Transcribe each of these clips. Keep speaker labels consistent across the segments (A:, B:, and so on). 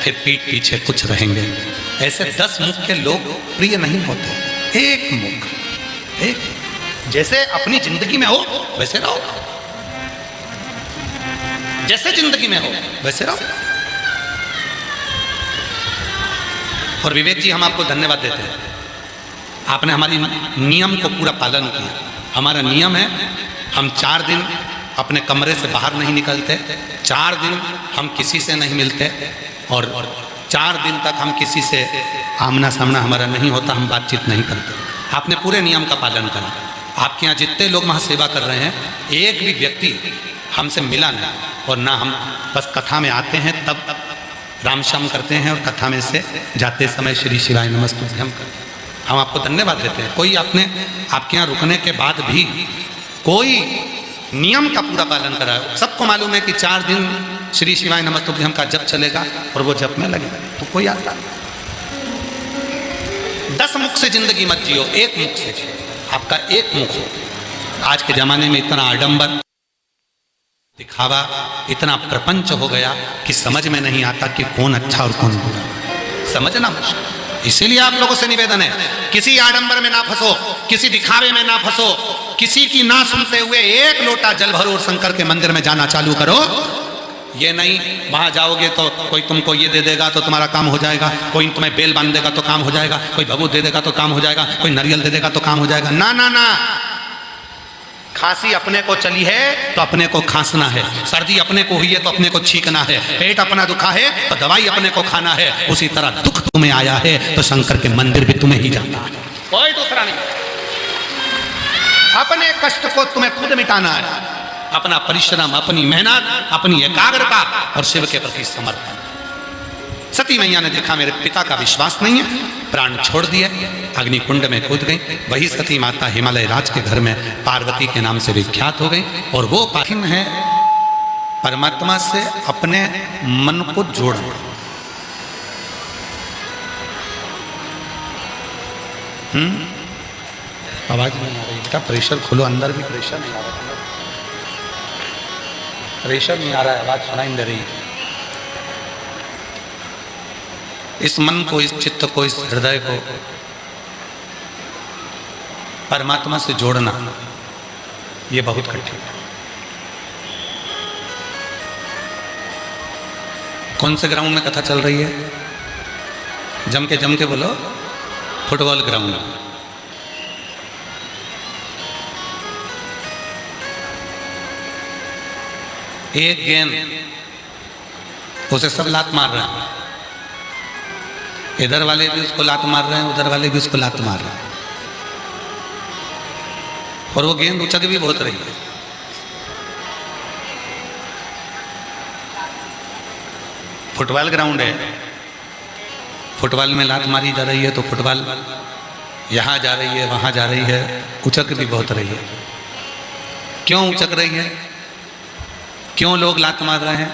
A: फिर पीठ पीछे कुछ रहेंगे। ऐसे 10 मुख के लोग प्रिय नहीं होते। एक मुख, एक जैसे अपनी जिंदगी में हो वैसे रहो, जैसे जिंदगी में हो वैसे रहो। और विवेक जी, हम आपको धन्यवाद देते हैं, आपने हमारी नियम को पूरा पालन किया। हमारा नियम है, हम 4 दिन अपने कमरे से बाहर नहीं निकलते, 4 दिन हम किसी से नहीं मिलते, और 4 दिन तक हम किसी से आमना सामना हमारा नहीं होता, हम बातचीत नहीं करते। आपने पूरे नियम का पालन करा। आपके यहाँ जितने लोग वहाँ सेवा कर रहे हैं, एक भी व्यक्ति हमसे मिला नहीं, और ना हम बस कथा में आते हैं तब राम श्याम करते हैं, और कथा में से जाते समय श्री शिवाय नमस्तुभ्यं हम करते हैं। हम आपको धन्यवाद देते हैं। कोई आपने आपके यहाँ रुकने के बाद भी कोई नियम का पूरा पालन करा है। सबको मालूम है कि 4 दिन श्री शिवाय नमस्तुभ्यं का जप चलेगा, और वो जप में लगेगा, तो कोई आता नहीं। 10 मुख से जिंदगी मत जियो, एक मुख से जियो। आपका एक मुख हो। आज के जमाने में इतना आडंबर, दिखावा, इतना प्रपंच हो गया कि समझ में नहीं आता कि कौन अच्छा और कौन बुरा, समझना मुश्किल। इसीलिए आप लोगों से निवेदन है, किसी आडंबर में ना फंसो, किसी दिखावे में ना फंसो, किसी की ना सुनते हुए एक लोटा जल भरो और शंकर के मंदिर में जाना चालू करो। ये नहीं वहां जाओगे तो कोई तुमको ये दे देगा तो तुम्हारा काम हो जाएगा, कोई तुम्हें बेल बांध देगा तो काम हो जाएगा, कोई भभूत दे देगा तो काम हो जाएगा, कोई नारियल दे देगा तो काम हो जाएगा। ना ना ना, खांसी अपने को चली है तो अपने को खांसना है, सर्दी अपने को हुई है तो अपने को छींकना है, पेट अपना दुखा है तो दवाई अपने को खाना है। उसी तरह दुख तुम्हें आया है तो शंकर के मंदिर भी तुम्हें ही जाना है, कोई दूसरा नहीं। अपने कष्ट को तुम्हें खुद मिटाना है, अपना परिश्रम, अपनी मेहनत, अपनी एकाग्रता और शिव के प्रति समर्पण। सती मैया ने देखा मेरे पिता का विश्वास नहीं है, प्राण छोड़ दिए, अग्निकुंड में कूद गई। वही सती माता हिमालय राज के घर में पार्वती के नाम से विख्यात हो गई। और वो पाखिन है परमात्मा से अपने मन को जोड़ना। आवाज नहीं आ रही बेटा, प्रेशर खोलो, अंदर भी प्रेशर नहीं आ रहा, प्रेशर नहीं आ रहा है, आवाज सुनाई नहीं दे रही है। इस मन को, इस चित्त को, इस हृदय को परमात्मा से जोड़ना ये बहुत कठिन है। कौन से ग्राउंड में कथा चल रही है? जम के बोलो, फुटबॉल ग्राउंड। एक गेंद, उसे सब लात मार रहे हैं, इधर वाले भी उसको लात मार रहे हैं, उधर वाले भी उसको लात मार रहे हैं, और वो गेंद उछक भी बहुत रही है। फुटबॉल ग्राउंड है, फुटबॉल में लात मारी जा रही है, तो फुटबॉल यहाँ जा रही है, वहाँ जा रही है, उछक भी बहुत रही है। क्यों उछक रही है? क्यों लोग लात मार रहे हैं?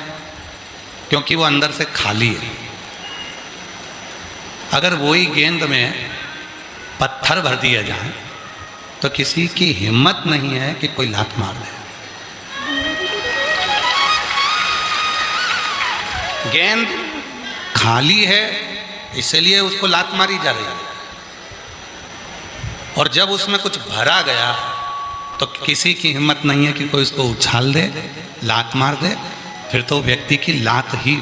A: क्योंकि वो अंदर से खाली है। अगर वही गेंद में पत्थर भर दिया जाए तो किसी की हिम्मत नहीं है कि कोई लात मार दे। गेंद खाली है, इसलिए उसको लात मारी जा रही है, और जब उसमें कुछ भरा गया तो किसी की हिम्मत नहीं है कि कोई उसको उछाल दे, लात मार दे। फिर तो व्यक्ति की लात ही,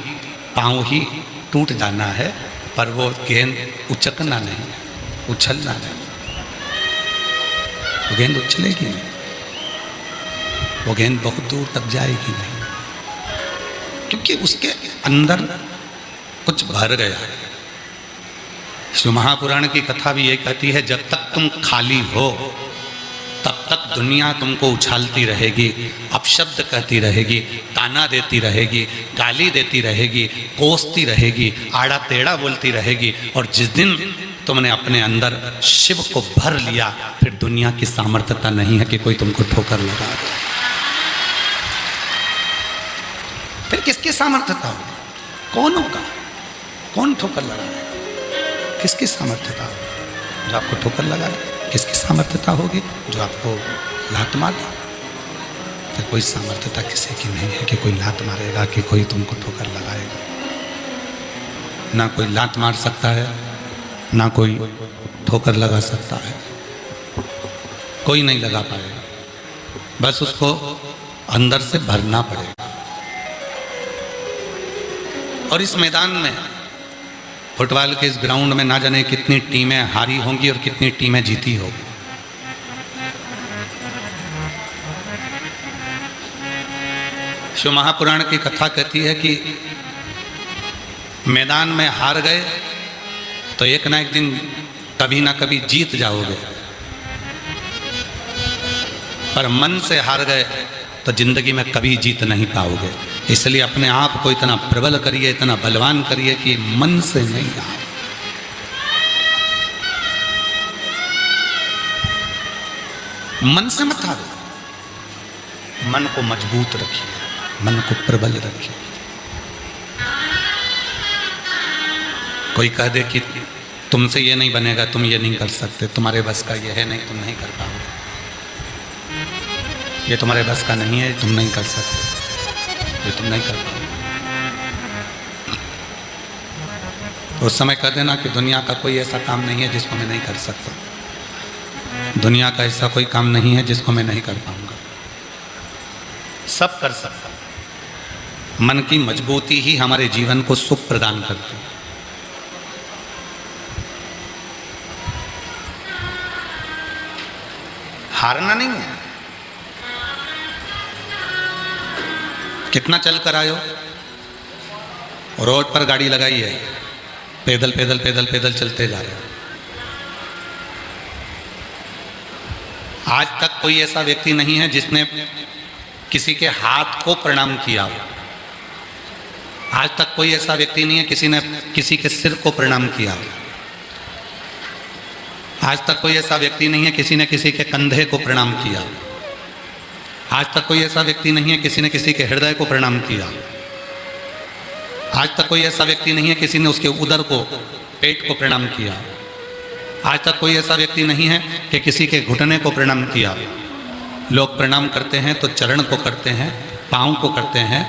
A: पाँव ही टूट जाना है, पर वो गेंद उचकना नहीं, उछलना नहीं। वो गेंद उछलेगी नहीं, वो गेंद बहुत दूर तक जाएगी नहीं, क्योंकि उसके अंदर कुछ भर गया है। शिव महापुराण की कथा भी ये कहती है, जब तक तुम खाली हो तब तक दुनिया तुमको उछालती रहेगी, अपशब्द कहती रहेगी, ताना देती रहेगी, गाली देती रहेगी, कोसती रहेगी, आड़ा टेढ़ा बोलती रहेगी। और जिस दिन तुमने अपने अंदर शिव को भर लिया, फिर दुनिया की सामर्थ्यता नहीं है कि कोई तुमको ठोकर लगा दे। फिर किसकी सामर्थ्यता होगी? कौन होगा? कौन ठोकर लगाएगा? किसकी सामर्थ्यता होगी जो आपको ठोकर लगाए? किसकी सामर्थ्यता होगी? जो आपको लात मार दे। फिर कोई सामर्थ्यता किसी की नहीं है कि कोई लात मारेगा, कि कोई तुमको ठोकर लगाएगा। ना कोई लात मार सकता है, ना कोई ठोकर लगा सकता है, कोई नहीं लगा पाएगा। बस उसको अंदर से भरना पड़ेगा। और इस मैदान में, फुटबॉल के इस ग्राउंड में ना जाने कितनी टीमें हारी होंगी और कितनी टीमें जीती होंगी। शिव महापुराण की कथा कहती है कि मैदान में हार गए तो एक ना एक दिन कभी ना कभी जीत जाओगे, पर मन से हार गए तो जिंदगी में कभी जीत नहीं पाओगे। इसलिए अपने आप को इतना प्रबल करिए, इतना बलवान करिए कि मन से नहीं आओ। मन से मत हारो, मन को मजबूत रखिए, मन को प्रबल रखिए। कोई कह दे कि तुमसे ये नहीं बनेगा, तुम ये नहीं कर सकते, तुम्हारे बस का ये है नहीं, तुम नहीं कर पाओगे, ये तुम्हारे बस का नहीं है, तुम नहीं कर सकते, ये तुम नहीं कर पाओगे। उस समय कह देना कि दुनिया का कोई ऐसा काम नहीं है जिसको मैं नहीं कर सकता, दुनिया का ऐसा कोई काम नहीं है जिसको मैं नहीं कर पाऊंगा, सब कर सकता। मन की मजबूती ही हमारे जीवन को सुख प्रदान करती है। हारना नहीं है। कितना चल कर आयो, रोड पर गाड़ी लगाई है, पैदल पैदल पैदल पैदल चलते जा रहे हो। आज तक कोई ऐसा व्यक्ति नहीं है जिसने किसी के हाथ को प्रणाम किया हो। आज तक कोई ऐसा व्यक्ति नहीं है किसी ने किसी के सिर को प्रणाम किया हो। आज तक कोई ऐसा व्यक्ति नहीं है किसी ने किसी के कंधे को प्रणाम किया। आज तक कोई ऐसा व्यक्ति नहीं है किसी ने किसी के हृदय को प्रणाम किया। आज तक कोई ऐसा व्यक्ति नहीं है किसी ने उसके उदर को, पेट को प्रणाम किया। आज तक कोई ऐसा व्यक्ति नहीं है कि किसी के घुटने को प्रणाम किया। लोग प्रणाम करते हैं तो चरण को करते हैं, पाँव को करते हैं,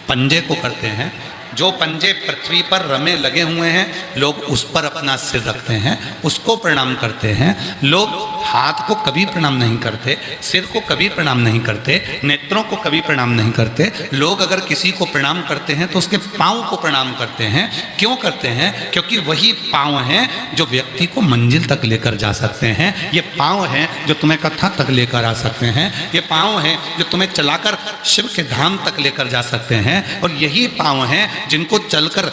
A: पंजे को करते हैं। जो पंजे पृथ्वी पर रमे लगे हुए हैं, लोग उस पर अपना सिर रखते हैं, उसको प्रणाम करते हैं। लोग हाथ को कभी प्रणाम नहीं करते, सिर को कभी प्रणाम नहीं करते, नेत्रों को कभी प्रणाम नहीं करते। लोग अगर किसी को प्रणाम करते हैं तो उसके पाँव को प्रणाम करते हैं। क्यों करते हैं? क्योंकि वही पाँव हैं जो व्यक्ति को मंजिल तक लेकर जा सकते हैं। ये पाँव हैं जो तुम्हें कथा तक लेकर आ सकते हैं। ये पाँव हैं जो तुम्हें चलाकर शिव के धाम तक लेकर जा सकते हैं। और यही पाँव हैं जिनको चलकर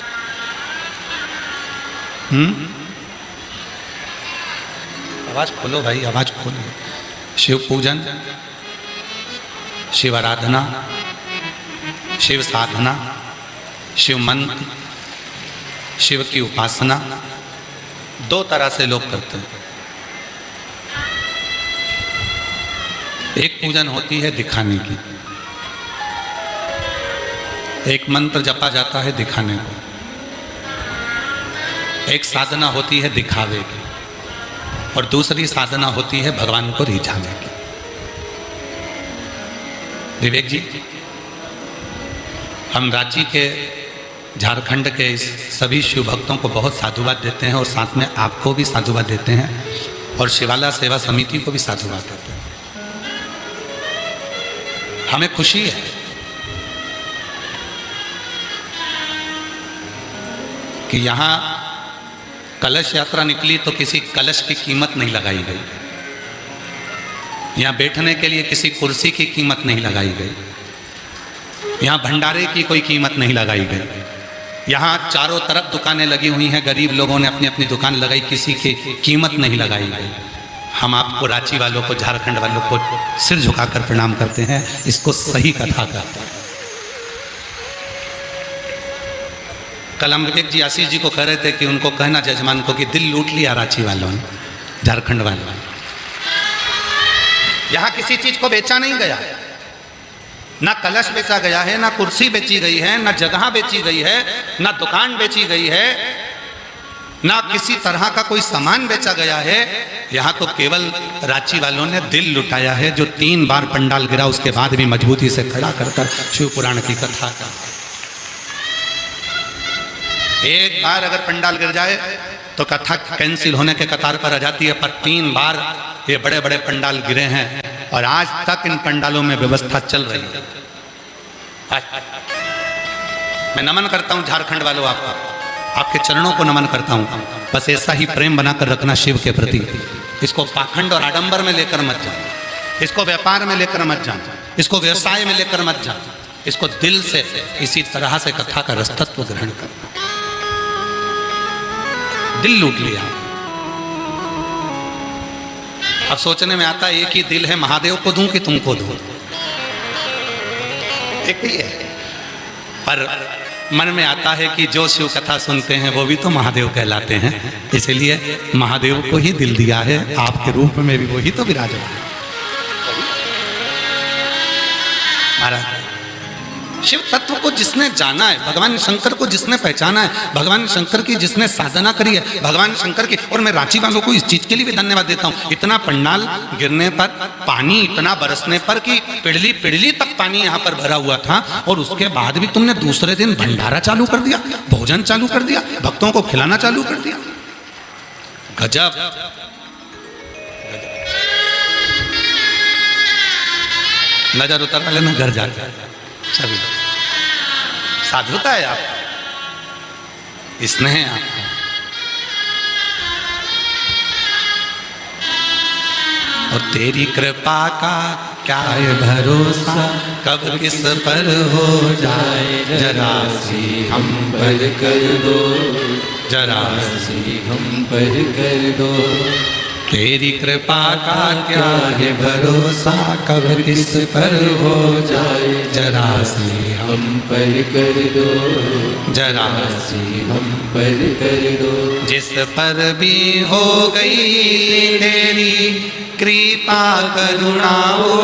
A: आवाज खोलो भाई, आवाज खोलो। शिव पूजन, शिव आराधना, शिव साधना, शिव मंत्र, शिव की उपासना दो तरह से लोग करते हैं। एक पूजन होती है दिखाने की, एक मंत्र जपा जाता है दिखाने को, एक साधना होती है दिखावे की, और दूसरी साधना होती है भगवान को रिझाने की। विवेक जी, हम रांची के, झारखंड के इस सभी शिव भक्तों को बहुत साधुवाद देते हैं और साथ में आपको भी साधुवाद देते हैं और शिवाला सेवा समिति को भी साधुवाद देते हैं। हमें खुशी है कि यहाँ कलश यात्रा निकली तो किसी कलश की कीमत नहीं लगाई गई, यहाँ बैठने के लिए किसी कुर्सी की कीमत नहीं लगाई गई, यहाँ भंडारे की कोई कीमत नहीं लगाई गई। यहाँ चारों तरफ दुकानें लगी हुई हैं, गरीब लोगों ने अपनी अपनी दुकान लगाई, किसी की कीमत नहीं लगाई गई। हम आपको, रांची वालों को, झारखंड वालों को सिर झुकाकर प्रणाम करते हैं। इसको सही कथा कहते हैं। कल हम विवेक जी, आशीष जी को कह रहे थे कि उनको कहना जजमान को कि दिल लूट लिया रांची वालों ने, झारखंड वालों ने। यहाँ किसी चीज को बेचा नहीं गया, ना कलश बेचा गया है, ना कुर्सी बेची गई है, ना जगह बेची गई है, ना दुकान बेची गई है, ना किसी तरह का कोई सामान बेचा गया है। यहाँ तो केवल रांची वालों ने दिल लुटाया है, जो 3 बार पंडाल गिरा उसके बाद भी मजबूती से खड़ा कर शिव पुराण की कथा का। एक बार अगर पंडाल गिर जाए तो कथा कैंसिल होने के कतार पर आ जाती है, पर 3 बार ये बड़े बड़े पंडाल गिरे हैं और आज तक इन पंडालों में व्यवस्था चल रही है। मैं नमन करता हूं झारखंड वालों, आपके चरणों को नमन करता हूं। बस ऐसा ही प्रेम बनाकर रखना शिव के प्रति। इसको पाखंड और आडंबर में लेकर मत जाना, इसको व्यापार में लेकर मत जाना, इसको व्यवसाय में लेकर मत जाना, इसको दिल से इसी तरह से कथा का रसतत्व ग्रहण करना। दिल लूट लिया। अब सोचने में आता है एक ही दिल है, महादेव को दूं कि तुमको दूं? एक ही है। पर मन में आता है कि जो शिव कथा सुनते हैं वो भी तो महादेव कहलाते हैं, इसलिए महादेव को ही दिल दिया है। आपके रूप में भी वही तो विराजमान है। महाराज शिव तत्व को जिसने जाना है, भगवान शंकर को जिसने पहचाना है, भगवान शंकर की जिसने साधना करी है, भगवान शंकर की। और मैं रांची वालों को इस चीज के लिए भी धन्यवाद देता हूँ। इतना पंडाल गिरने पर, पानी इतना बरसने पर कि पिड़ली पिड़ली तक पानी यहाँ पर भरा हुआ था, और उसके बाद भी तुमने दूसरे दिन भंडारा चालू कर दिया, भोजन चालू कर दिया, भक्तों को खिलाना चालू कर दिया। गजब। नजर उतर वाले ना घर जाकर सभी साधुता है आप, स्नेह आपका। और तेरी कृपा का क्या है भरोसा, कब किस पर हो जाए, जरा सी हम पर कर दो, जरा सी हम पर कर दो। तेरी कृपा का क्या है भरोसा, कब किस पर हो जाए, जरा सी हम पर कर दो, जरा सी हम पर कर दो। जिस पर भी हो गई तेरी कृपा करुणा, वो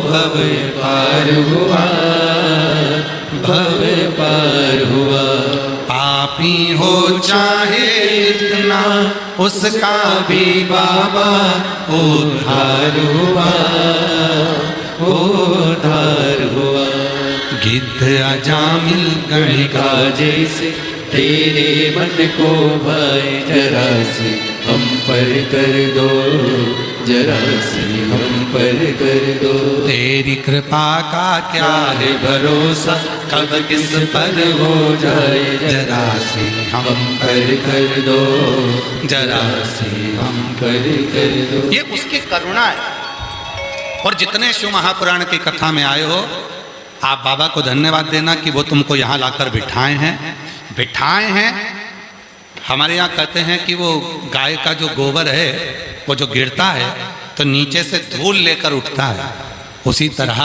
A: भव पार हुआ, भव पार हुआ। पापी हो चाहे इतना, उसका भी बाबा उद्धार हुआ, उद्धार हुआ। गिद्ध अजामिल गणिका जैसे तेरे मन को भाई, जरा से हम पर कर दो, जरा से हम पर कर दो। तेरी कृपा का क्या है भरोसा, कब किस पर हो जाए, जरा से हम पर कर दो, जरा से हम पर कर दो। ये उसकी करुणा है। और जितने शिव महापुराण की कथा में आए हो, आप बाबा को धन्यवाद देना कि वो तुमको यहाँ लाकर बिठाए हैं। हमारे यहाँ कहते हैं कि वो गाय का जो गोबर है वो जो गिरता है तो नीचे से धूल लेकर उठता है, उसी तरह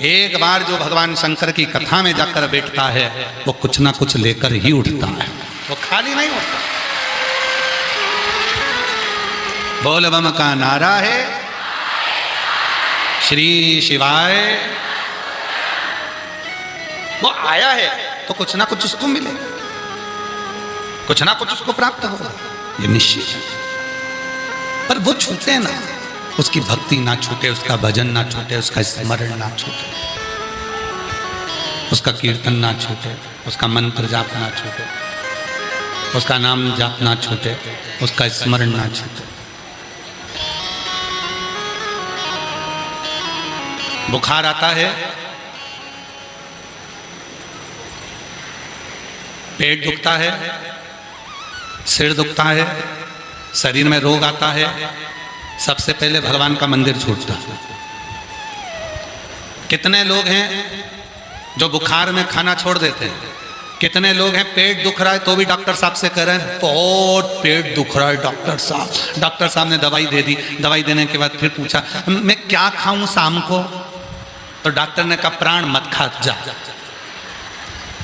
A: एक बार जो भगवान शंकर की कथा में जाकर बैठता है वो कुछ ना कुछ लेकर ही उठता है, वो खाली नहीं उठता। बोल बम का नारा है, श्री शिवाय। वो आया है तो कुछ ना कुछ उसको मिले, कुछ ना कुछ उसको प्राप्त होगा, ये निश्चित है। पर वो छूटे ना, उसकी भक्ति ना छूटे, उसका भजन ना छूटे, उसका स्मरण ना छूटे, उसका कीर्तन ना छूटे, उसका मंत्र जाप ना छूटे, उसका नाम जाप ना छूटे, उसका स्मरण ना छूटे। बुखार आता है, पेट दुखता है, सिर दुखता है, शरीर में रोग आता है, सबसे पहले भगवान का मंदिर छूटता है। कितने लोग हैं जो बुखार में खाना छोड़ देते हैं, कितने लोग हैं पेट दुख रहा है तो भी डॉक्टर साहब से कह रहे हैं बहुत पेट दुख रहा है डॉक्टर साहब। डॉक्टर साहब ने दवाई दे दी, दवाई देने के बाद फिर पूछा मैं क्या खाऊं शाम को, तो डॉक्टर ने कहा प्राण मत खा जा।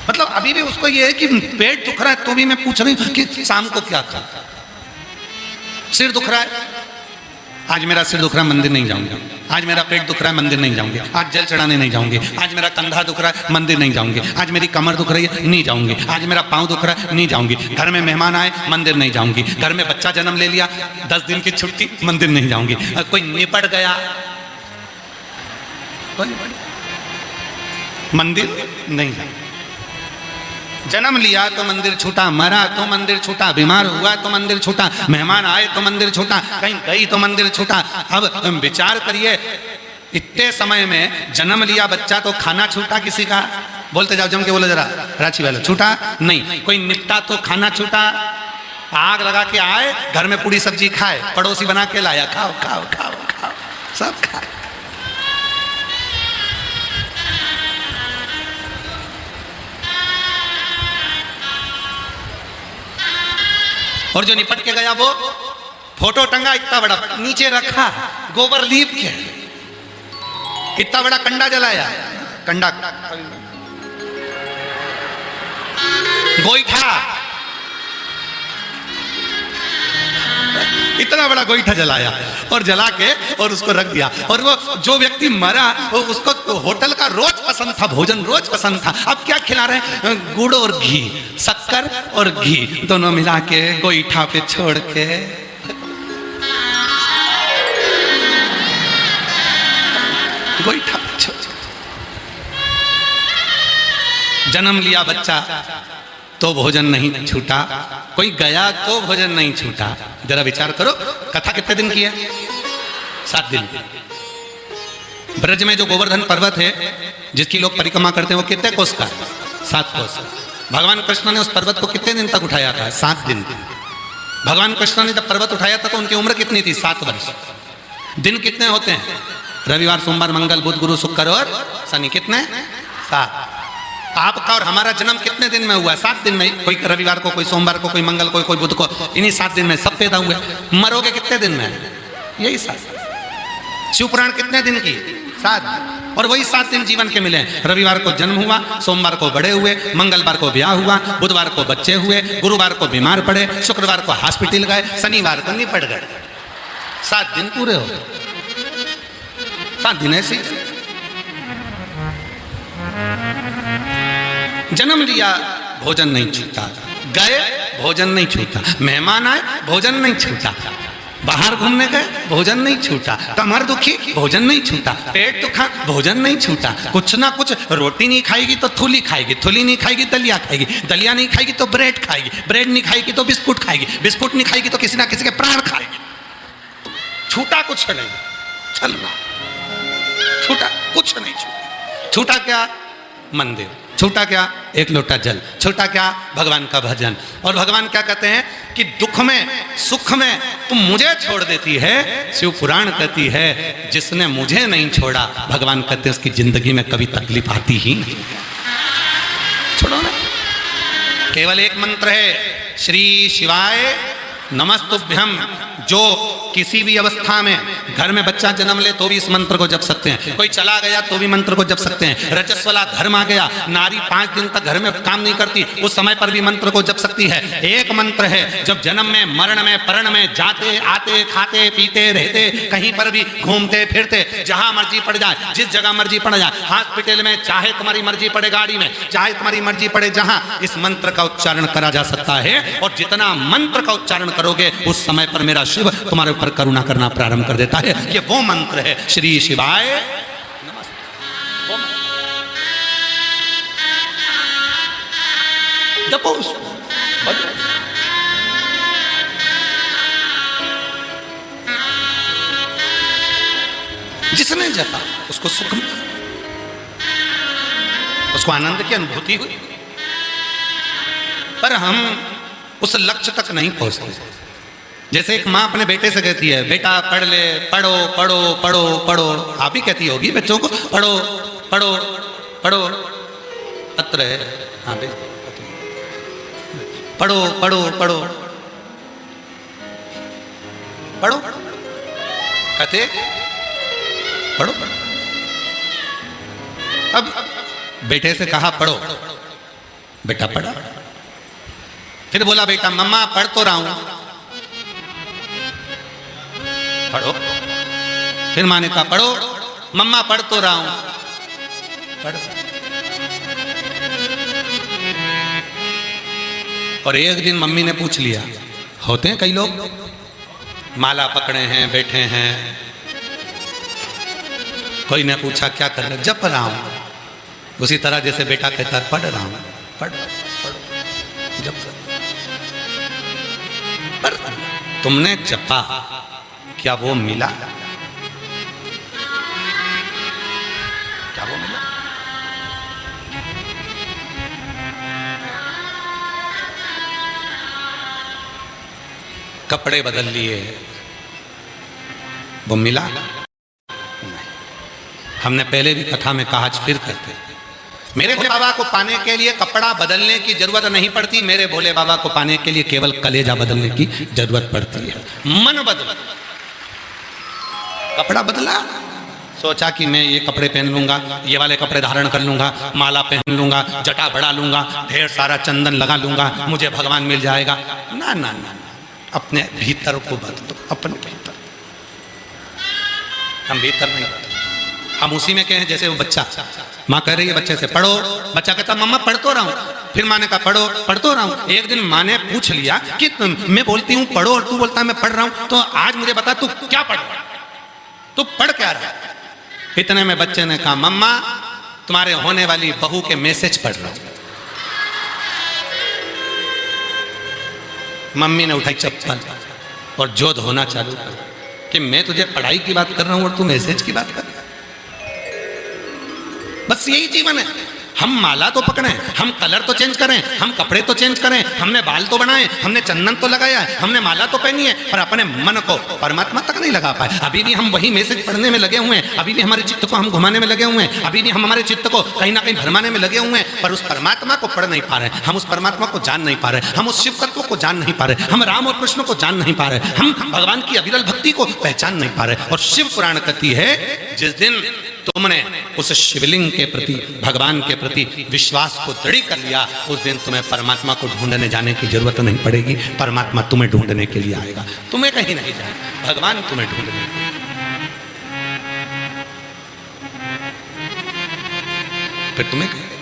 A: मतलब अभी भी उसको ये है कि पेट दुख रहा है तो भी मैं पूछ रही हूं कि शाम को क्या खा। सिर दुख रहा है, आज मेरा सिर दुख रहा है मंदिर नहीं जाऊंगी, आज मेरा पेट दुख रहा है मंदिर नहीं जाऊंगी, आज जल चढ़ाने नहीं जाऊंगी, आज मेरा कंधा दुख रहा है मंदिर नहीं जाऊंगी, आज मेरी कमर दुख रही है नहीं जाऊंगी, आज मेरा पाँव दुख रहा है नहीं जाऊंगी, घर में मेहमान आए मंदिर नहीं जाऊंगी, घर में बच्चा जन्म ले लिया 10 दिन की छुट्टी मंदिर नहीं जाऊंगी, कोई निपट गया मंदिर नहीं जाऊंगी। जन्म लिया तो मंदिर छूटा, मरा तो मंदिर छूटा, बीमार हुआ तो मंदिर छूटा, मेहमान आए तो मंदिर छूटा, कहीं गई तो मंदिर छूटा। अब विचार करिए, इतने समय में जन्म लिया बच्चा तो खाना छूटा किसी का? बोलते जाओ, जम के बोलो जरा, रांची वाले, छूटा नहीं। कोई निपटा तो खाना छूटा। आग लगा के आए, घर में पूरी सब्जी खाए, पड़ोसी बना के लाया, खाओ खाओ खाओ खाओ, सब खाए। और जो निपट के गया वो फोटो टंगा इतना बड़ा, नीचे रखा गोबर लीप के, इतना बड़ा कंडा जलाया, कंडा गोईठा, इतना बड़ा गोईठा जलाया और जला के और उसको रख दिया। और वो जो व्यक्ति मरा वो उसको होटल का रोज पसंद था, भोजन रोज पसंद था। अब क्या खिला रहे हैं? गुड़ और घी, शक्कर और घी दोनों मिला के गोईठा पे छोड़ के। गोईठा पे छोड़, जन्म लिया बच्चा तो भोजन नहीं छूटा, कोई गया तो भोजन नहीं छूटा। जरा विचार करो, कथा कितने दिन की है? 7 दिन। ब्रज में जो गोवर्धन पर्वत है जिसकी लोग परिक्रमा करते हैं, वो कितने कोस का? 7 कोस। भगवान कृष्ण ने उस पर्वत को कितने दिन तक उठाया था? 7 दिन। भगवान कृष्ण ने जब पर्वत उठाया था तो उनकी उम्र कितनी थी? 7 वर्ष। दिन कितने होते हैं? रविवार, सोमवार, मंगल, बुध, गुरु, शुक्र और शनि। कितने? 7। आपका और हमारा जन्म कितने दिन में हुआ? 7 दिन में। कोई रविवार को, कोई सोमवार को, कोई मंगल को, कोई बुध को, इन्हीं 7 दिन में सब पैदा हुए। मरोगे कितने दिन में? यही 7। शिवपुराण कितने दिन की? 7। और वही 7 दिन जीवन के मिले। रविवार को जन्म हुआ, सोमवार को बड़े हुए, मंगलवार को ब्याह हुआ, बुधवार को बच्चे हुए, गुरुवार को बीमार पड़े, शुक्रवार को हॉस्पिटल गए, शनिवार को निपट गए। 7 दिन पूरे हो गए। 7 दिन ऐसे। जन्म लिया भोजन नहीं छूटा, गए भोजन नहीं छूटा, मेहमान आए भोजन नहीं छूटा, बाहर घूमने गए भोजन नहीं छूटा, कमर दुखी भोजन नहीं छूटा, पेट दुखा भोजन नहीं छूटा। कुछ ना कुछ, रोटी नहीं खाएगी तो थूली खाएगी, थूली नहीं खाएगी दलिया खाएगी, दलिया नहीं खाएगी तो ब्रेड खाएगी, ब्रेड नहीं खाएगी तो बिस्कुट खाएगी, बिस्कुट नहीं खाएगी तो किसी ना किसी के प्राण खाएगी। छूटा कुछ नहीं, चल रहा छूटा कुछ नहीं छूटा। छूटा क्या? मंदिर। छूटा क्या? एक लोटा जल। छूटा क्या? भगवान का भजन। और भगवान क्या कहते हैं कि दुख में सुख में तुम मुझे छोड़ देती है। शिव पुराण कहती है जिसने मुझे नहीं छोड़ा, भगवान कहते हैं उसकी जिंदगी में कभी तकलीफ आती ही नहीं। छोड़ो ना। केवल एक मंत्र है, श्री शिवाय नमस्तुभ्यम। जो किसी भी अवस्था में, घर में बच्चा जन्म ले तो भी इस मंत्र को जप सकते हैं, कोई चला गया तो भी मंत्र को जप सकते हैं, रजस वाला धर्म आ गया, नारी 5 दिन तक घर में काम नहीं करती, उस समय पर भी मंत्र को जप सकती है। एक मंत्र है, जब जन्म में, मरण में, परण में, जाते आते, खाते पीते रहते, कहीं पर भी घूमते फिरते, जहां मर्जी पड़ जाए, जिस जगह मर्जी पड़ जाए, हॉस्पिटल में चाहे तुम्हारी मर्जी पड़े, गाड़ी में चाहे तुम्हारी मर्जी पड़े, जहां इस मंत्र का उच्चारण करा जा सकता है। और जितना मंत्र का उच्चारण करोगे उस समय पर मेरा शिव तुम्हारे ऊपर करुणा करना प्रारंभ कर देता है। ये वो मंत्र है, श्री शिवाय नमस्ते। जपो उसको। जिसने जपा उसको सुख मिला, उसको आनंद की अनुभूति हुई। पर हम उस लक्ष्य तक नहीं पहुंचते। जैसे एक माँ अपने बेटे से कहती है, बेटा पढ़ ले, पढ़ो पढ़ो पढ़ो पढ़ो। आप ही कहती होगी बच्चों को, पढ़ो पढ़ो पढ़ो। पत्र है, हाँ पढ़ो पढ़ो पढ़ो पढ़ो, कहते पढ़ो पढ़ो। अब बेटे से कहा पढ़ो, बेटा पढ़ा। फिर बोला बेटा मम्मा पढ़ तो रहा हूं, पढ़ो। फिर माँ ने कहा पढ़ो, मम्मा पढ़ तो रहा हूं, पढ़। और एक दिन मम्मी ने पूछ लिया, होते हैं कई लोग माला पकड़े हैं, बैठे हैं, कोई ने पूछा क्या कर रहे? जप रहा हूं। उसी तरह जैसे बेटा कहता पढ़ रहा हूं, पढ़ पढ़ो। तुमने जपा, क्या वो मिला? क्या वो मिला? कपड़े बदल लिए, वो मिला? नहीं। हमने पहले भी कथा में कहा, आज फिर कहते हैं, मेरे भोले बाबा को पाने के लिए कपड़ा बदलने की जरूरत नहीं पड़ती, मेरे भोले बाबा को पाने के लिए केवल कलेजा बदलने की जरूरत पड़ती है। मन बदल, कपड़ा बदला, सोचा कि मैं ये कपड़े पहन लूंगा, ये वाले कपड़े धारण कर लूंगा, माला पहन लूंगा, जटा बढ़ा लूंगा, ढेर सारा चंदन लगा लूंगा, मुझे भगवान मिल जाएगा। ना ना ना, अपने भीतर को बदलो, अपने भीतर। हम भीतर नहीं बदल, हम उसी में कहें जैसे वो बच्चा, माँ कह रही है बच्चे से पढ़ो, बच्चा कहता मम्मा पढ़ तो रहा हूँ, फिर माँ ने कहा पढ़ो, पढ़ तो रहा हूँ। एक दिन माँ ने पूछ लिया कि मैं बोलती हूँ पढ़ो और तू बोलता है मैं पढ़ रहा हूँ, तो आज मुझे बता तू क्या पढ़ रहा है, तू पढ़ क्या रहा है? इतने में बच्चे ने कहा मम्मा तुम्हारे होने वाली बहू के मैसेज पढ़ रहा हूँ। मम्मी ने उठाई चप्पल और जोध होना चालू कर कि मैं तुझे पढ़ाई की बात कर रहा हूँ और तू मैसेज की बात कर रहा है। बस यही जीवन है। हम माला तो पकड़े, हम कलर तो चेंज करें, हम कपड़े तो चेंज करें, हमने बाल तो बनाए, हमने चंदन तो लगाया है, हमने माला तो पहनी है, पर अपने मन को परमात्मा तक नहीं लगा पाए। अभी भी हम वही मैसेज पढ़ने में लगे हुए हैं, अभी भी हमारे चित्त को हम घुमाने में लगे हुए हैं, अभी भी हम हमारे चित्त को कहीं ना कहीं भरमाने में लगे हुए हैं, पर उस परमात्मा को पढ़ नहीं पा रहे, हम उस परमात्मा को जान नहीं पा रहे, हम उस शिव तत्व को जान नहीं पा रहे, हम राम और कृष्ण को जान नहीं पा रहे, हम भगवान की अविरल भक्ति को पहचान नहीं पा रहे। और शिव पुराण कहती है जिस दिन तुमने उस शिवलिंग के प्रति, भगवान के प्रति विश्वास को दृढ़ कर लिया, उस दिन तुम्हें परमात्मा को ढूंढने जाने की जरूरत नहीं पड़ेगी। परमात्मा तुम्हें ढूंढने के लिए आएगा, तुम्हें कहीं नहीं जाए, भगवान तुम्हें ढूंढने के लिए। फिर तुम्हें कहेगा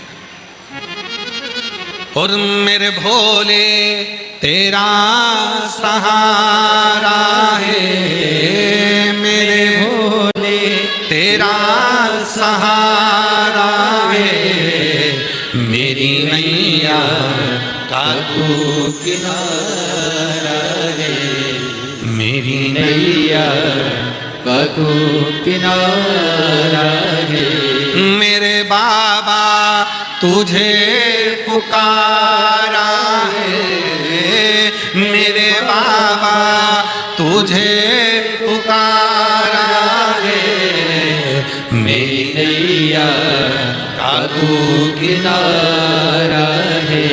A: और मेरे भोले तेरा सहारा है, मेरे भोले तेरा सहारा है, मेरी नैया का तू किनारा है, मेरी नैया का तू किनारा है। मेरे बाबा तुझे पुकारा है, मेरे बाबा तुझे पुकारा है, मेरी नैया का तू किनारा है,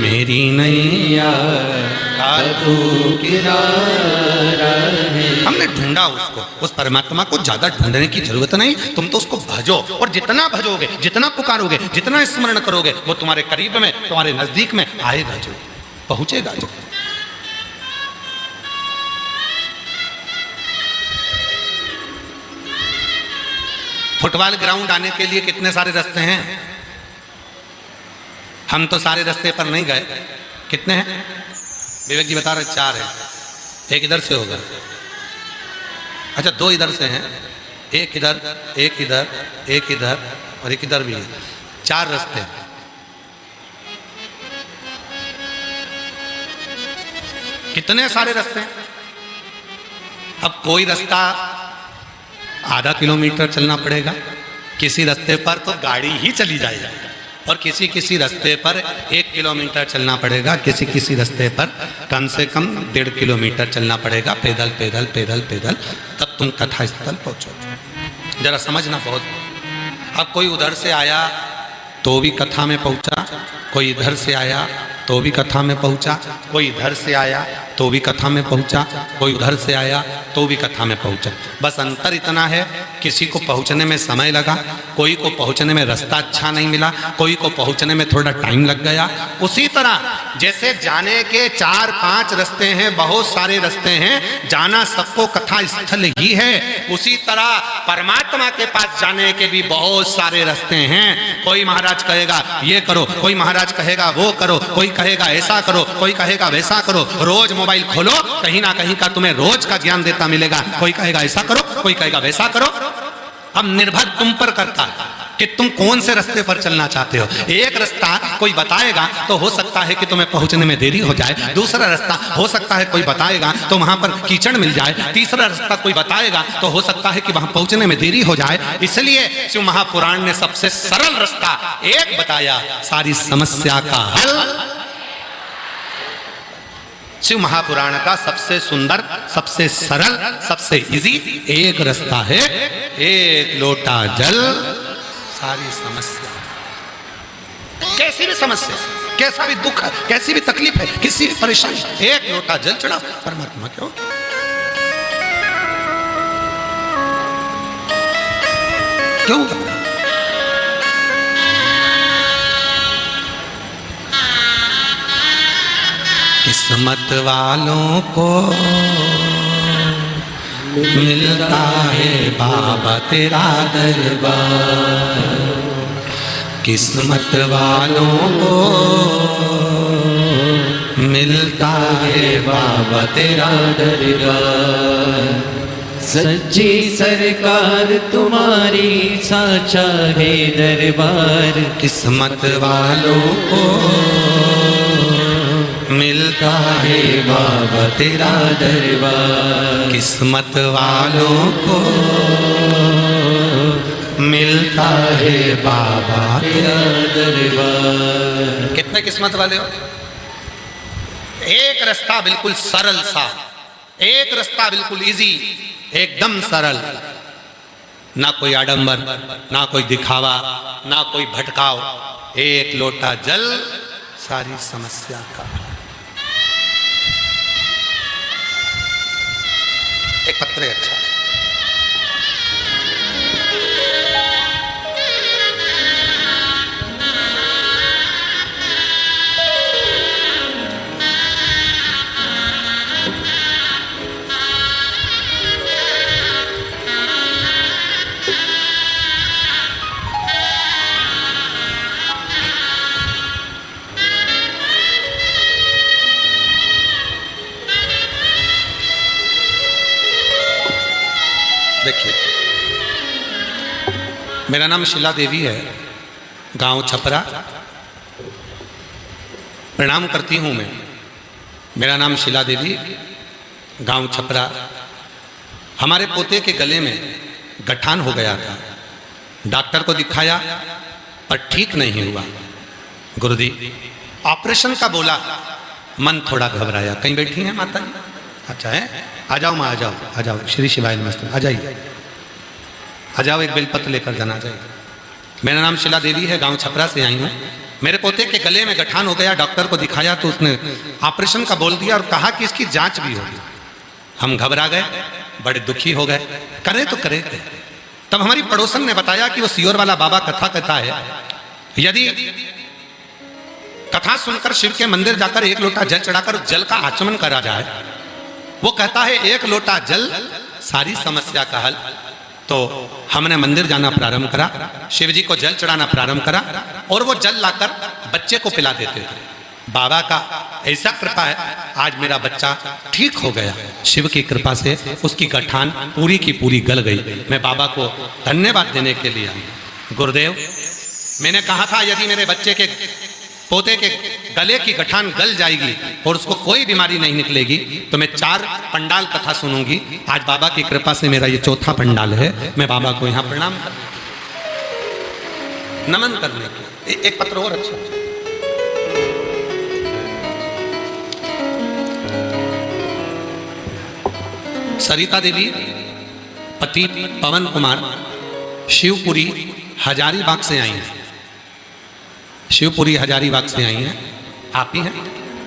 A: मेरी नैया का तू किनारा है। हमने ढूंढा उसको, उस परमात्मा को ज्यादा ढूंढने की जरूरत नहीं, तुम तो उसको भजो, और जितना भजोगे, जितना पुकारोगे, जितना स्मरण करोगे, वो तुम्हारे करीब में, तुम्हारे नजदीक में आएगा, जो पहुंचेगा जो। फुटबॉल ग्राउंड आने के लिए कितने सारे रास्ते हैं, हम तो सारे रास्ते पर नहीं गए। कितने हैं विवेक जी बता रहे? 4 है, एक इधर से होगा, अच्छा 2 इधर से हैं, एक इधर, एक इधर, एक इधर और एक इधर भी है, 4 रास्ते। कितने सारे रास्ते हैं। अब कोई रास्ता आधा किलोमीटर चलना पड़ेगा, किसी रास्ते पर तो गाड़ी ही चली जाएगी, और किसी किसी रास्ते पर 1 किलोमीटर चलना पड़ेगा, किसी किसी रास्ते पर कम से कम 1.5 किलोमीटर चलना पड़ेगा, पैदल पैदल पैदल पैदल, तब तुम कथा स्थल पहुंचो। जरा समझना बहुत। अब कोई उधर से आया तो भी कथा में पहुंचा, कोई इधर से आया तो भी कथा में पहुंचा, कोई इधर से आया तो भी कथा में पहुंचा, कोई उधर से आया तो भी कथा में पहुंचा। बस अंतर इतना है, किसी को पहुंचने में समय लगा, कोई को पहुंचने में रास्ता अच्छा नहीं मिला, कोई को पहुंचने में थोड़ा टाइम लग गया। उसी तरह जैसे जाने के 4-5 रास्ते हैं, बहुत सारे रास्ते हैं, जाना सबको कथा स्थल ही है, उसी तरह परमात्मा के पास जाने के भी बहुत सारे रास्ते हैं। कोई महाराज कहेगा ये करो, कोई महाराज कहेगा वो करो, कोई कहेगा ऐसा करो, कोई कहेगा वैसा करो। रोज मोबाइल खोलो, कहीं ना कहीं का तुम्हें रोज का ज्ञान देता मिलेगा। कोई कहेगा ऐसा करो, कोई कहेगा वैसा करो। अब निर्भर तुम पर करता है। कि तुम कौन से रास्ते पर चलना चाहते हो। एक रास्ता कोई बताएगा तो हो सकता है कि तुम्हें पहुंचने में देरी हो जाए, दूसरा रास्ता हो सकता है कोई बताएगा तो वहां पर कीचड़ मिल जाए, तीसरा रास्ता कोई बताएगा तो हो सकता है कि वहां पहुंचने में देरी हो जाए। इसलिए शिव महापुराण ने सबसे सरल रास्ता एक बताया, सारी समस्या का हल। शिव महापुराण का सबसे सुंदर, सबसे सरल, सबसे इजी एक रास्ता है, एक लोटा जल सारी समस्या। कैसी भी समस्या, कैसा भी दुख है, कैसी भी तकलीफ है, किसी भी परेशानी, एक लोटा जल चढ़ा परमात्मा क्यों। क्यों किस्मत वालों को मिलता है बाबा तेरा दरबार, किस्मत वालों को मिलता है बाबा तेरा दरबार।
B: सच्ची सरकार तुम्हारी साचा है दरबार,
A: किस्मत वालों को मिलता है बाबा तेरा दरबार, किस्मत वालों को मिलता है बाबा तेरा दरबार। कितने किस्मत वाले हो। एक रास्ता बिल्कुल सरल सा, एक रास्ता बिल्कुल इजी, एकदम सरल, ना कोई आडंबर, ना कोई दिखावा, ना कोई भटकाव, एक लोटा जल सारी समस्या का। एक पत्र है अच्छा, देखिए मेरा नाम शीला देवी है, गांव छपरा। प्रणाम करती हूं मैं। मेरा नाम शीला देवी, गांव छपरा। हमारे पोते के गले में गठान हो गया था, डॉक्टर को दिखाया पर ठीक नहीं हुआ। गुरुजी ऑपरेशन का बोला, मन थोड़ा घबराया। कहीं बैठी हैं माता जी? अच्छा है, आ जाओ माँ, आ जाओ, आ जाओ। श्री शिवाय नमस्ते, आ जाइए, आ जाओ, एक बेलपत्र लेकर जाना चाहिए। मेरा नाम शीला देवी है, गांव छपरा से आई हूँ। मेरे पोते के गले में गठान हो गया, डॉक्टर को दिखाया तो उसने ऑपरेशन का बोल दिया और कहा कि इसकी जांच भी होगी। हम घबरा गए, बड़े दुखी हो गए, करे तो करे। तब हमारी पड़ोसन ने बताया कि वो सियोर वाला बाबा कथा कहता है, यदि कथा सुनकर शिव के मंदिर जाकर एक लोटा जल चढ़ाकर जल का आचमन करा जाए, वो कहता है एक लोटा जल सारी समस्या का हल। तो हमने मंदिर जाना प्रारंभ करा, शिव जी को जल चढ़ाना प्रारंभ करा और वो जल लाकर बच्चे को पिला देते थे। बाबा का ऐसा कृपा है, आज मेरा बच्चा ठीक हो गया। शिव की कृपा से उसकी गठान पूरी की पूरी गल गई। मैं बाबा को धन्यवाद देने के लिए आई। गुरुदेव, मैंने कहा था यदि मेरे बच्चे के पोते के गले की गठान गल जाएगी और उसको कोई बीमारी नहीं निकलेगी तो मैं 4 पंडाल कथा सुनूंगी। आज बाबा की कृपा से मेरा ये 4था पंडाल है। मैं बाबा को यहाँ प्रणाम कर नमन करने के। एक पत्र और अच्छा, सरिता देवी, पति पवन कुमार, शिवपुरी हजारीबाग से आई हैं। शिवपुरी हजारीबाग से आई हैं। आप ही हैं?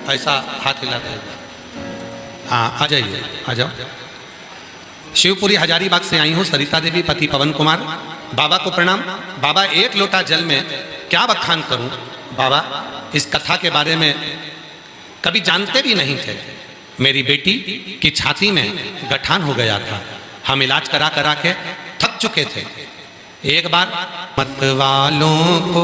A: ऐसा हाथ हिलाते हैं। हाँ, आ जाइए, आ जाओ। शिवपुरी हजारीबाग से आई हूँ, सरिता देवी, पति पवन कुमार। बाबा को प्रणाम। बाबा, एक लोटा जल में क्या बखान करूँ? बाबा, इस कथा के बारे में कभी जानते भी नहीं थे। मेरी बेटी की छाती में गठान हो गया था, हम इलाज करा करा के थक चुके थे। एक बार मत वालों को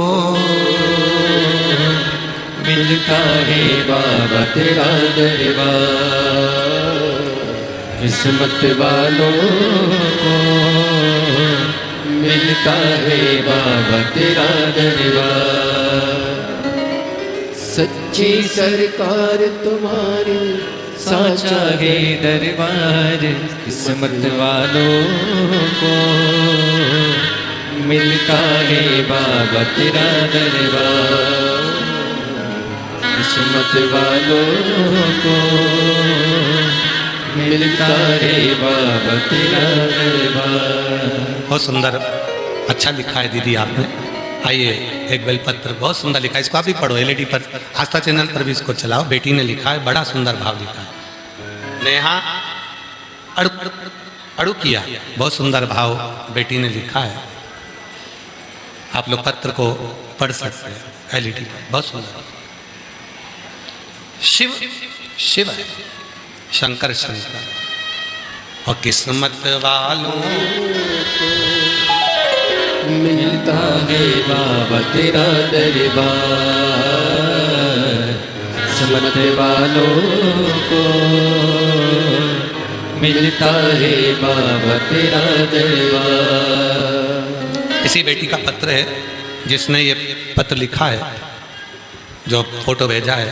B: मिलता है बाबा तेरा दरबार, किस्मत वालों को मिलता है बाबा तेरा दरबार। सच्ची सरकार तुम्हारी साचा है दरबार, किस्मत वालों को मिलता है बाबा तेरा दरबार। किस्मत वालों को मिलता है बाबा तेरा दरबार।
A: बहुत सुंदर, अच्छा लिखा है दीदी आपने। आइए, एक बेलपत्र बहुत सुंदर लिखा है, इसको आप भी पढ़ो, एलईडी पर, आस्था चैनल पर भी इसको चलाओ। बेटी ने लिखा है, बड़ा सुंदर भाव लिखा है। नेहा अड़ुकिया, बहुत सुंदर भाव बेटी ने लिखा है। आप लोग पत्र को पढ़ सकते हैं एलईडी पर, बहुत सुंदर। शिव शिव है, शंकर शंकर, और किस्मत वालों
B: मिलता है बाबा तेरा दरबार। किस्मत वालों को मिलता है बाबा तेरा दरबार।
A: इसी बेटी का पत्र है जिसने ये पत्र लिखा है, जो फोटो भेजा है।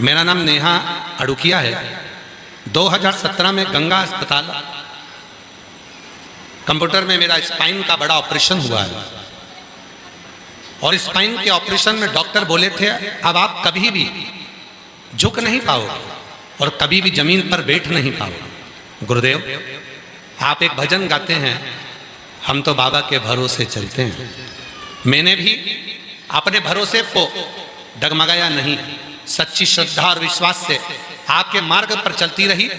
A: मेरा नाम नेहा अड़ुकिया है। 2017 में गंगा अस्पताल कंप्यूटर में मेरा स्पाइन का बड़ा ऑपरेशन हुआ है, और स्पाइन के ऑपरेशन में डॉक्टर बोले थे अब आप कभी भी झुक नहीं पाओगे और कभी भी जमीन पर बैठ नहीं पाओगे। गुरुदेव, आप एक भजन गाते हैं, हम तो बाबा के भरोसे चलते हैं। मैंने भी अपने भरोसे को डगमगाया नहीं, सच्ची श्रद्धा और विश्वास से आपके मार्ग पर चलती रही।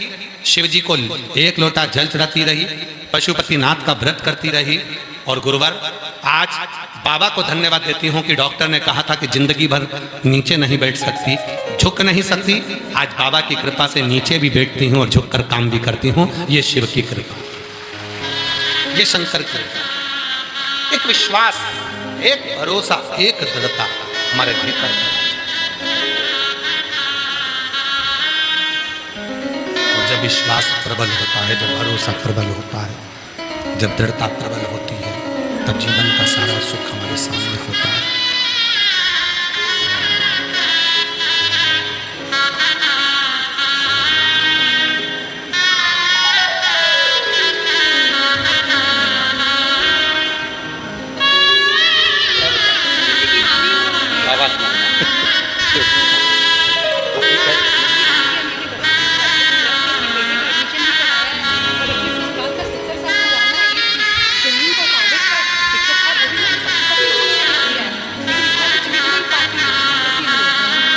A: शिव जी को एक लोटा जल चढ़ाती रही, पशुपतिनाथ का व्रत करती रही। और गुरुवर, आज बाबा को धन्यवाद देती हूँ कि डॉक्टर ने कहा था कि जिंदगी भर नीचे नहीं बैठ सकती, झुक नहीं सकती। आज बाबा की कृपा से नीचे भी बैठती हूँ और झुक कर काम भी करती हूँ। ये शिव की कृपा, ये शंकर की कृपा। एक विश्वास, एक भरोसा, एक दृढ़ता हमारे भीतर। जब विश्वास प्रबल होता है, जब भरोसा प्रबल होता है, जब दृढ़ता प्रबल होती है, तब जीवन का सारा सुख हमारे सामने होता है।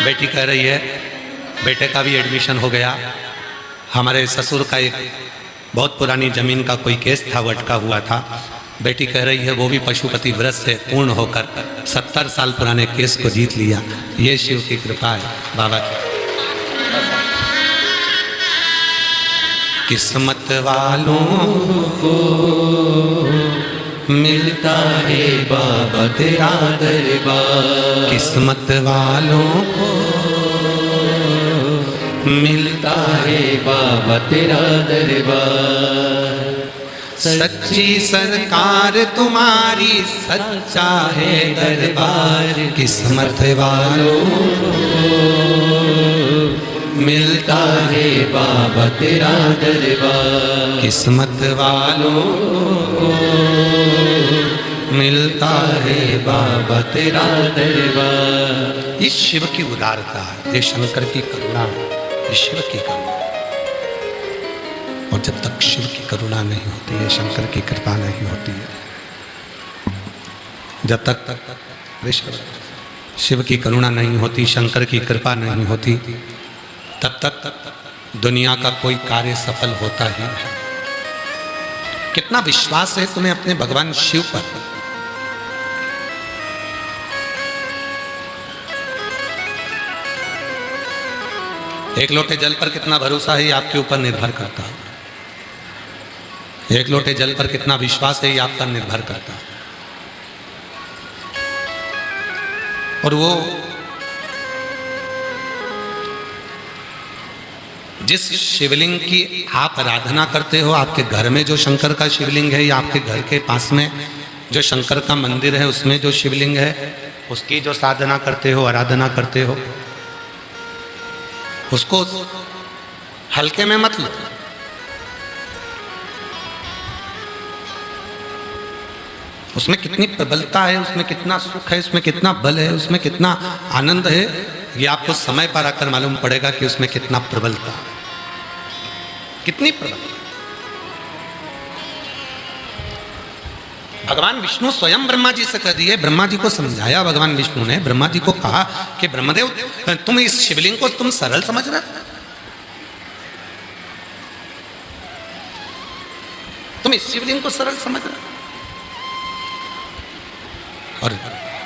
A: बेटी कह रही है बेटे का भी एडमिशन हो गया। हमारे ससुर का एक बहुत पुरानी जमीन का कोई केस था, वो अटका हुआ था। बेटी कह रही है वो भी पशुपति व्रत से पूर्ण होकर 70 साल पुराने केस को जीत लिया। ये शिव की कृपा है, बाबा की। किस्मत वालों को मिलता है बाबा तेरा दरबार। किस्मत वालों को मिलता है बाबा तेरा दरबार। सच्ची सरकार तुम्हारी सच्चा है दरबार। किस्मत वालों को मिलता है बाबा तेरा दरबार। किस्मत वालों को मिलता है बाबा तेरा दरबार। ये शिव की उदारता है, ये शंकर की करुणा, ये शिव की करुणा। और जब तक शिव की करुणा नहीं होती है, शंकर की कृपा नहीं होती है, जब तक शिव की करुणा नहीं होती, शंकर की कृपा नहीं होती, तब तक दुनिया का कोई कार्य सफल होता ही नहीं। कितना विश्वास है तुम्हें अपने भगवान शिव पर? एक लोटे जल पर कितना भरोसा है ये आपके ऊपर निर्भर करता है। एक लोटे जल पर कितना विश्वास है ये आप पर निर्भर करता है। और वो जिस शिवलिंग की आप आराधना करते हो, आपके घर में जो शंकर का शिवलिंग है या आपके घर के पास में जो शंकर का मंदिर है उसमें जो शिवलिंग है उसकी जो साधना करते हो, आराधना करते हो, उसको हल्के में मत लो। उसमें कितनी प्रबलता है, उसमें कितना सुख है, उसमें कितना बल है, उसमें कितना आनंद है, ये आपको समय पर आकर मालूम पड़ेगा कि उसमें कितना प्रबलता है, कितनी प्रबलता। भगवान विष्णु स्वयं ब्रह्मा जी से कह दिए, ब्रह्मा जी को समझाया भगवान विष्णु ने, ब्रह्मा जी को कहा कि ब्रह्मदेव तुम इस शिवलिंग को तुम सरल समझ रहे, तुम इस शिवलिंग को सरल समझ रहे, और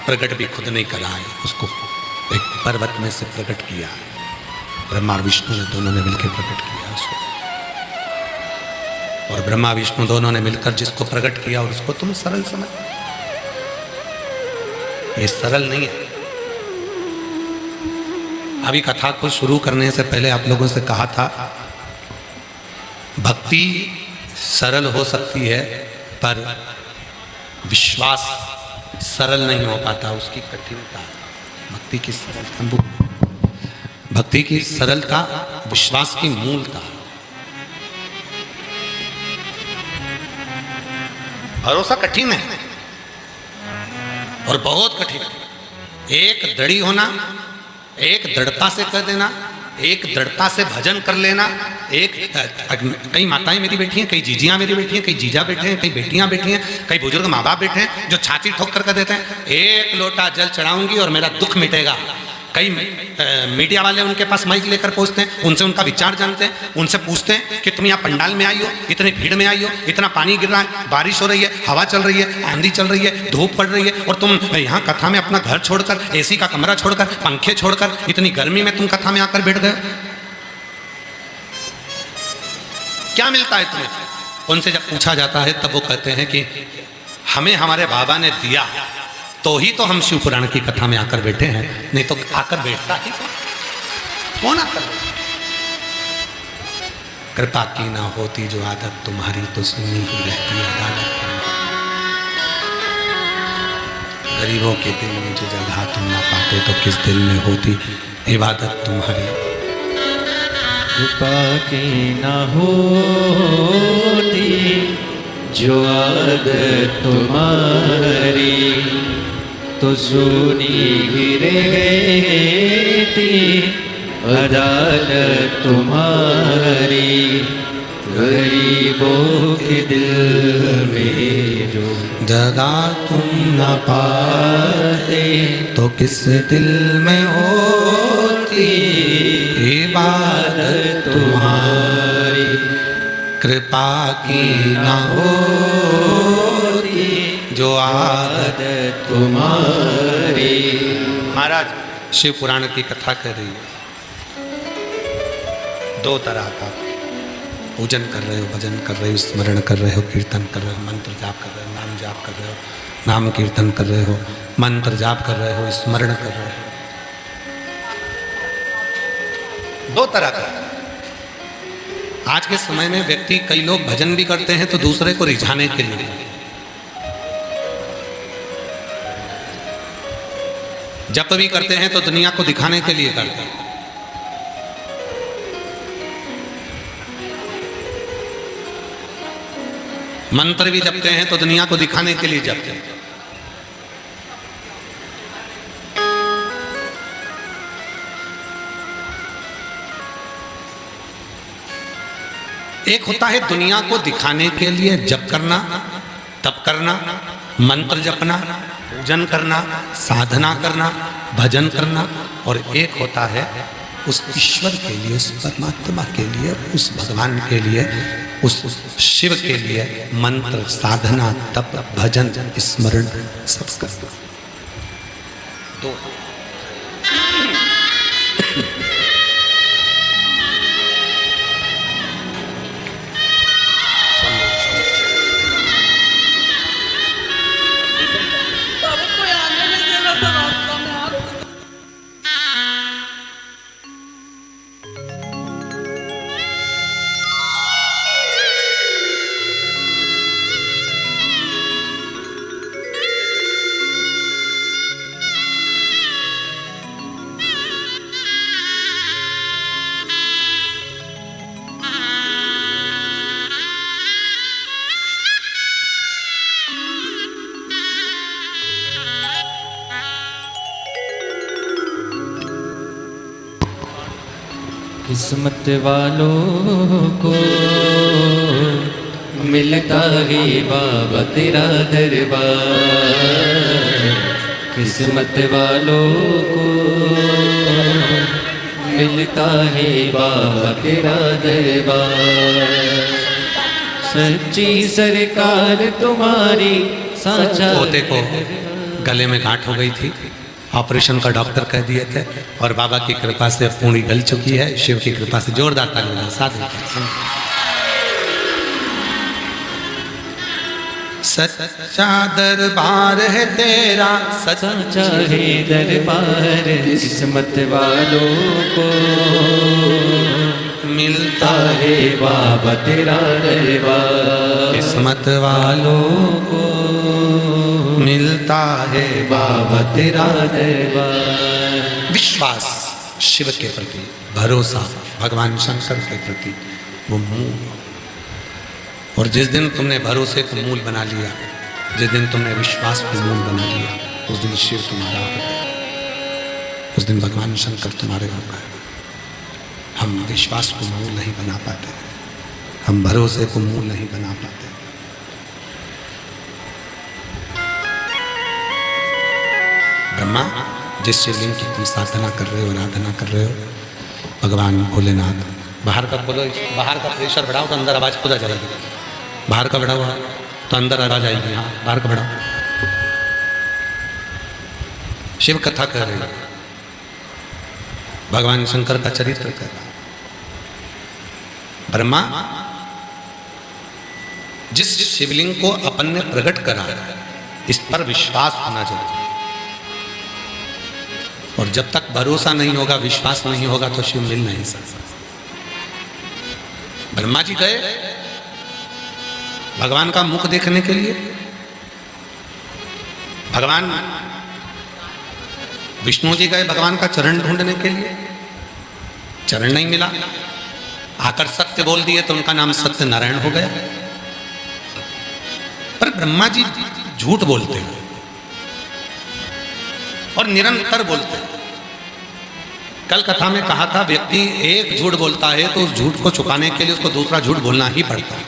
A: प्रकट भी खुद नहीं करा है, उसको एक पर्वत में से प्रकट किया, ब्रह्मा और विष्णु ने दोनों ने मिलकर प्रकट किया उसको, और ब्रह्मा विष्णु दोनों ने मिलकर जिसको प्रकट किया और उसको तुम सरल समझ, ये सरल नहीं है। अभी कथा को शुरू करने से पहले आप लोगों से कहा था भक्ति सरल हो सकती है पर विश्वास सरल नहीं हो पाता, उसकी कठिनता। भक्ति की सरलता, भक्ति की सरलता विश्वास की मूलता। भरोसा कठिन है और बहुत कठिन है। एक दृढ़ी होना, एक दृढ़ता से कर देना, एक दृढ़ता से भजन कर लेना। एक कई माताएं मेरी बैठी हैं, कई जीजियां मेरी बैठी हैं, कई जीजा बैठे हैं, कई बेटियां बैठी हैं, कई बुजुर्ग माँ बाप बैठे हैं जो छाती ठोक कर देते हैं एक लोटा जल चढ़ाऊंगी और मेरा दुख मिटेगा। कई मीडिया वाले उनके पास माइक लेकर पहुंचते हैं, उनसे उनका विचार जानते हैं, उनसे पूछते हैं कि तुम यहाँ पंडाल में आई हो, इतनी भीड़ में आई हो, इतना पानी गिर रहा है, बारिश हो रही है, हवा चल रही है, आंधी चल रही है, धूप पड़ रही है, और तुम यहाँ कथा में अपना घर छोड़कर, एसी का कमरा छोड़कर, पंखे छोड़कर, इतनी गर्मी में तुम कथा में आकर बैठ गए। क्या मिलता है तुम्हें? उनसे जब पूछा जाता है तब वो कहते हैं कि हमें हमारे बाबा ने दिया तो ही तो हम शिव पुराण की कथा में आकर बैठे हैं, नहीं तो आकर बैठता ही कौन आकर। कृपा की ना होती जो आदत तुम्हारी तो सुनी ही रहती अदालत। गरीबों के दिल में जो जगह तुम ना पाते तो किस दिल में होती इबादत तुम्हारी।
B: कृपा की ना होती जो आदत तुम्हारी तो सुनी ही रहती अदालत तुम्हारी। गरीबों के दिल में जो
A: जगह तुम न पाते तो किस दिल में होती इबादत तुम्हारी। कृपा की न होती जो आदत
B: तुम्हारी।
A: महाराज शिव पुराण की कथा कर रही है, दो तरह का पूजन कर रहे हो, भजन कर रहे हो, स्मरण कर रहे हो, कीर्तन कर रहे हो, मंत्र जाप कर रहे हो, नाम जाप कर रहे हो, नाम कीर्तन कर रहे हो, मंत्र जाप कर रहे हो, स्मरण कर रहे हो, दो तरह का। आज के समय में व्यक्ति, कई लोग भजन भी करते हैं तो दूसरे को रिझाने के लिए, जप भी करते हैं तो दुनिया को दिखाने के लिए करते हैं। मंत्र भी जपते हैं तो दुनिया को दिखाने के लिए जपते हैं। एक होता है दुनिया को दिखाने के लिए जप करना, तप करना, मंत्र जपना, पूजन करना, साधना करना, भजन करना, और एक होता है उस ईश्वर के लिए, उस परमात्मा के लिए, उस भगवान के लिए, उस शिव के लिए मंत्र, साधना, तप, भजन, स्मरण सब करना। दो
B: किस्मत वालों को मिलता है बाबा तेरा दरबार। किस्मत वालों को मिलता है बाबा तेरा दरबार। सच्ची सरकार तुम्हारी साचा।
A: पोते को गले में गांठ हो गई थी, ऑपरेशन का डॉक्टर कह दिए थे, और बाबा की कृपा से पूरी गल चुकी है। शिव की कृपा से जोरदार तालियां साथ। सच्चा दरबार है तेरा,
B: सच्चा है दरबार। किस्मत वालों को मिलता है बाबा तेरा दरबार।
A: किस्मत वालों
B: को
A: मिलता है
B: बाबा तेरा दरबार।
A: विश्वास शिव के प्रति, भरोसा भगवान शंकर के प्रति, वो मूल। और जिस दिन तुमने भरोसे को मूल बना लिया, जिस दिन तुमने विश्वास को मूल बना लिया, उस दिन शिव तुम्हारा हो गया, उस दिन भगवान शंकर तुम्हारे हो गए। हम विश्वास को मूल नहीं बना पाते, हम भरोसे को मूल नहीं बना पाते। ब्रह्मा, जिस शिवलिंग की तुम साधना कर रहे हो, आराधना कर रहे हो, भगवान भोलेनाथ, बाहर का बोलो, बाहर का प्रेशर बढ़ाओ तो अंदर आवाज खुद आ जाएगी। बाहर का बढ़ाओ तो अंदर आवाज आएगी। हाँ, बाहर का बढ़ाओ। शिव कथा कर रहे हो, भगवान शंकर का चरित्र कर रहा। ब्रह्मा, जिस शिवलिंग को अपन ने प्रकट करा, इस पर विश्वास होना चाहिए। और जब तक भरोसा नहीं होगा, विश्वास नहीं होगा, तो शिव मिल नहीं सकता। ब्रह्मा जी गए भगवान का मुख देखने के लिए, भगवान विष्णु जी गए भगवान का चरण ढूंढने के लिए, चरण नहीं मिला, आकर सत्य बोल दिए तो उनका नाम सत्य नारायण हो गया। पर ब्रह्मा जी झूठ बोलते हैं और निरंतर बोलते हैं। कल कथा में कहा था, व्यक्ति एक झूठ बोलता है तो उस झूठ को छुपाने के लिए उसको दूसरा झूठ बोलना ही पड़ता है।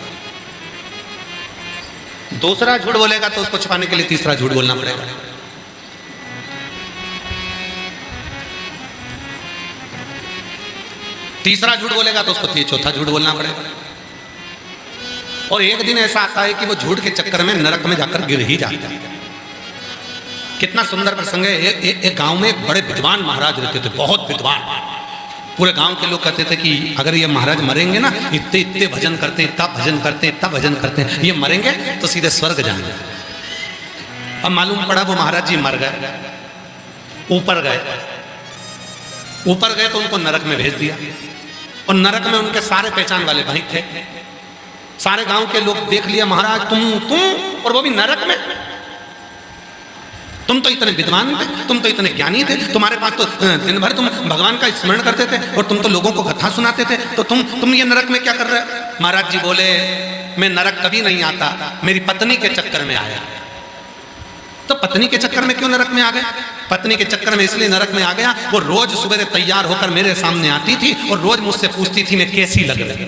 A: दूसरा झूठ बोलेगा तो उसको छुपाने के लिए तीसरा झूठ बोलना पड़ेगा। तीसरा झूठ बोलेगा तो उसको चौथा झूठ बोलना पड़ेगा। और एक दिन ऐसा आता है कि वो झूठ के चक्कर में नरक में जाकर गिर ही जाता है। कितना सुंदर प्रसंग है। एक गांव में एक बड़े विद्वान महाराज रहते थे, बहुत विद्वान। पूरे गांव के लोग कहते थे कि अगर ये महाराज मरेंगे ना, इतने इतने भजन करते, इतना भजन करते, इतना भजन करते, ये मरेंगे तो सीधे स्वर्ग जाएंगे। अब मालूम पड़ा वो महाराज जी मर गए, ऊपर गए तो उनको नरक में भेज दिया। और नरक में उनके सारे पहचान वाले भाई थे। सारे गांव के लोग देख लिया, महाराज तुम और वो भी नरक में। तुम तो इतने विद्वान थे, तुम तो इतने ज्ञानी थे, तुम्हारे पास तो दिन भर तुम भगवान का स्मरण करते थे और तुम तो लोगों को कथा सुनाते थे, तो तुम ये नरक में क्या कर रहे हो? महाराज जी बोले, मैं नरक कभी नहीं आता, मेरी पत्नी के चक्कर में आया। तो पत्नी के चक्कर में क्यों नरक में आ गया? पत्नी के चक्कर में इसलिए नरक में आ गया, वो रोज सुबह तैयार होकर मेरे सामने आती थी और रोज मुझसे पूछती थी मैं कैसी लग रही।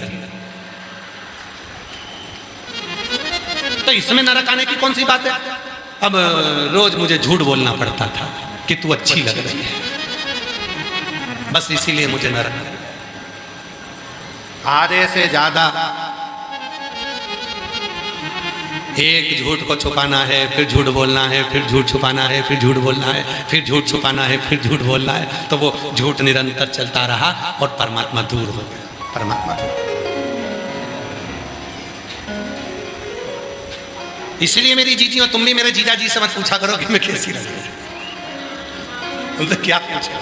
A: तो इसमें नरक आने की कौन सी बात है? अब रोज मुझे झूठ बोलना पड़ता था कि तू अच्छी लग रही है, बस इसीलिए मुझे नरक। आधे से ज्यादा एक झूठ को छुपाना है, फिर झूठ बोलना है, फिर झूठ छुपाना है, फिर झूठ बोलना है, फिर झूठ छुपाना है, फिर झूठ बोलना है। तो वो झूठ निरंतर चलता रहा और परमात्मा दूर हो गया। परमात्मा दूर। इसलिए मेरी जीजी और तुम भी मेरे जीजा जी से मत पूछा करो कि मैं कैसी लग रही। तुम तो क्या पूछा?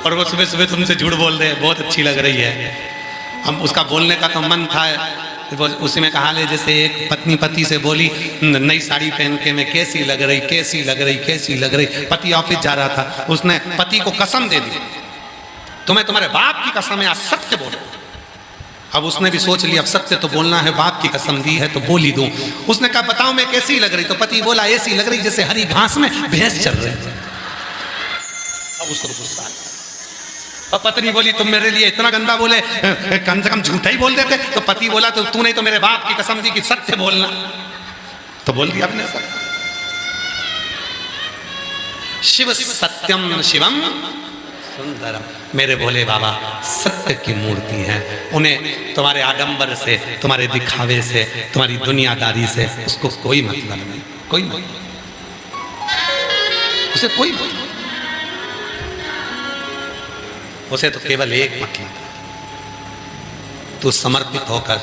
A: और वो सुबह सुबह तुमसे झूठ बोल रहे हैं, बहुत अच्छी लग रही है। हम उसका बोलने का तो मन था, उसी में कहा ले, जैसे एक पत्नी पति से बोली, नई साड़ी पहन के मैं कैसी लग रही, कैसी लग रही, कैसी लग रही। पति ऑफिस जा रहा था, उसने पति को कसम दे दी, तुम्हें तुम्हारे बाप की कसम है, आज सत्य बोलो। अब उसने भी सोच लिया, अब सत्य तो बोलना है, बाप की कसम दी है तो बोल ही दूं। उसने कहा बताओ मैं कैसी लग रही? तो पति बोला ऐसी लग रही जैसे हरी घास में भैंस चल रही। अब उसको गुस्सा आया। और पत्नी बोली तुम मेरे लिए इतना गंदा बोले, कम से कम झूठा ही बोल देते। तो पति बोला तो तूने तो मेरे बाप की कसम दी कि सत्य बोलना, तो बोल दिया अपने सत्य। शिव सत्यम शिवम सुंदरम, मेरे भोले बाबा सत्य की मूर्ति हैं। उन्हें तुम्हारे आडंबर से, तुम्हारे दिखावे से, तुम्हारी दुनियादारी से उसको कोई मतलब नहीं, कोई मतलब, उसे कोई मतलब, उसे तो केवल एक मतलब, तू समर्पित होकर